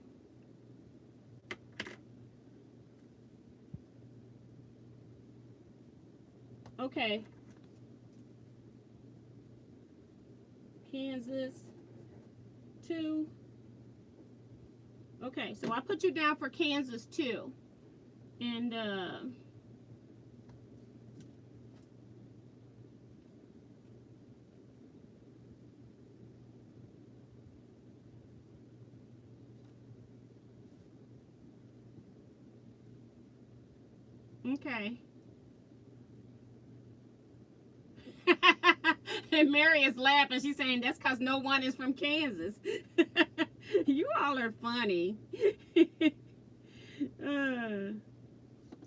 Okay. Kansas 2. Okay, so I put you down for Kansas 2. And okay. And Mary is laughing. She's saying that's because no one is from Kansas. You all are funny.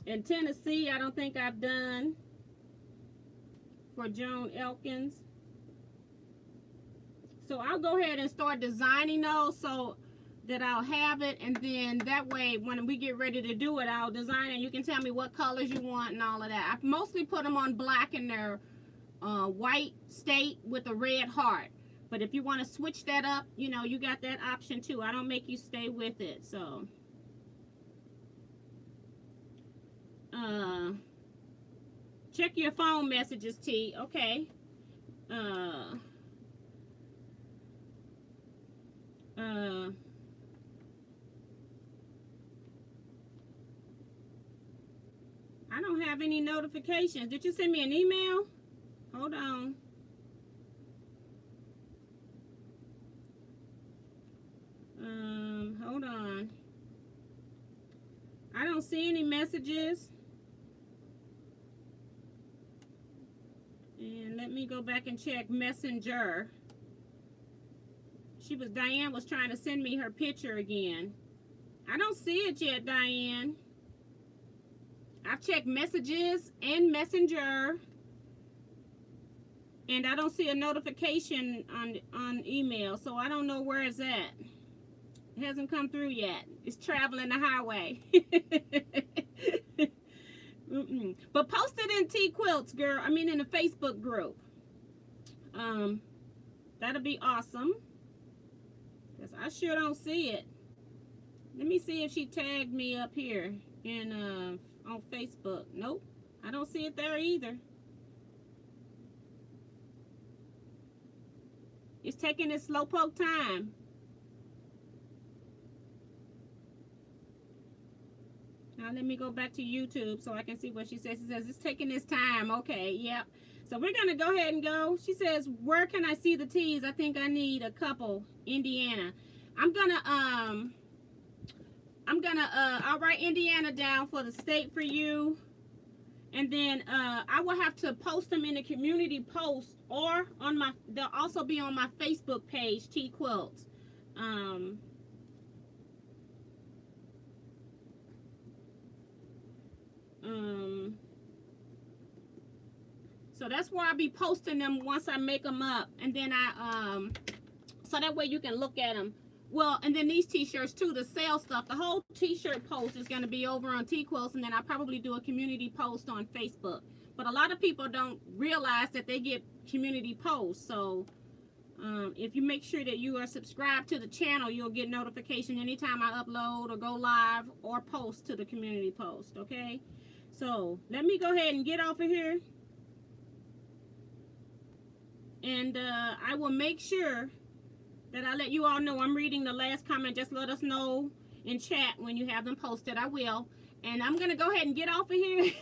In Tennessee, I don't think I've done for Joan Elkins. So I'll go ahead and start designing those so that I'll have it, and then that way when we get ready to do it, I'll design it and you can tell me what colors you want and all of that. I mostly put them on black and their white state with a red heart. But if you want to switch that up, you got that option too. I don't make you stay with it. So check your phone messages, T. Okay. I don't have any notifications. Did you send me an email? Hold on. Hold on. I don't see any messages. And let me go back and check Messenger. Diane was trying to send me her picture again. I don't see it yet, Diane. I've checked messages and Messenger, and I don't see a notification on email, so I don't know where it's at. It hasn't come through yet. It's traveling the highway. But post it in Teaquilts, girl. I mean in the Facebook group. That'll be awesome. Because I sure don't see it. Let me see if she tagged me up here in on Facebook. Nope. I don't see it there either. It's taking its slowpoke time. Now let me go back to YouTube so I can see what she says. She says it's taking its time. Okay, yep. So we're gonna go ahead and go. She says, where can I see the tees? I think I need a couple. Indiana. I'll write Indiana down for the state for you. And then I will have to post them in a community post or on my, they'll also be on my Facebook page, Teaquilts. So that's where I'll be posting them once I make them up, and then so that way you can look at them. Well, and then these t-shirts too, the sale stuff, the whole t-shirt post is going to be over on Teaquilts, and then I'll probably do a community post on Facebook. But a lot of people don't realize that they get community posts. So if you make sure that you are subscribed to the channel, you'll get notification anytime I upload or go live or post to the community post. Okay, so let me go ahead and get off of here. And I will make sure that I let you all know I'm reading the last comment. Just let us know in chat when you have them posted. I will. And I'm going to go ahead and get off of here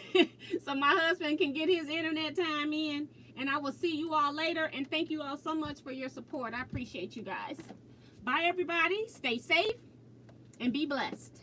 so my husband can get his internet time in. And I will see you all later. And thank you all so much for your support. I appreciate you guys. Bye, everybody. Stay safe and be blessed.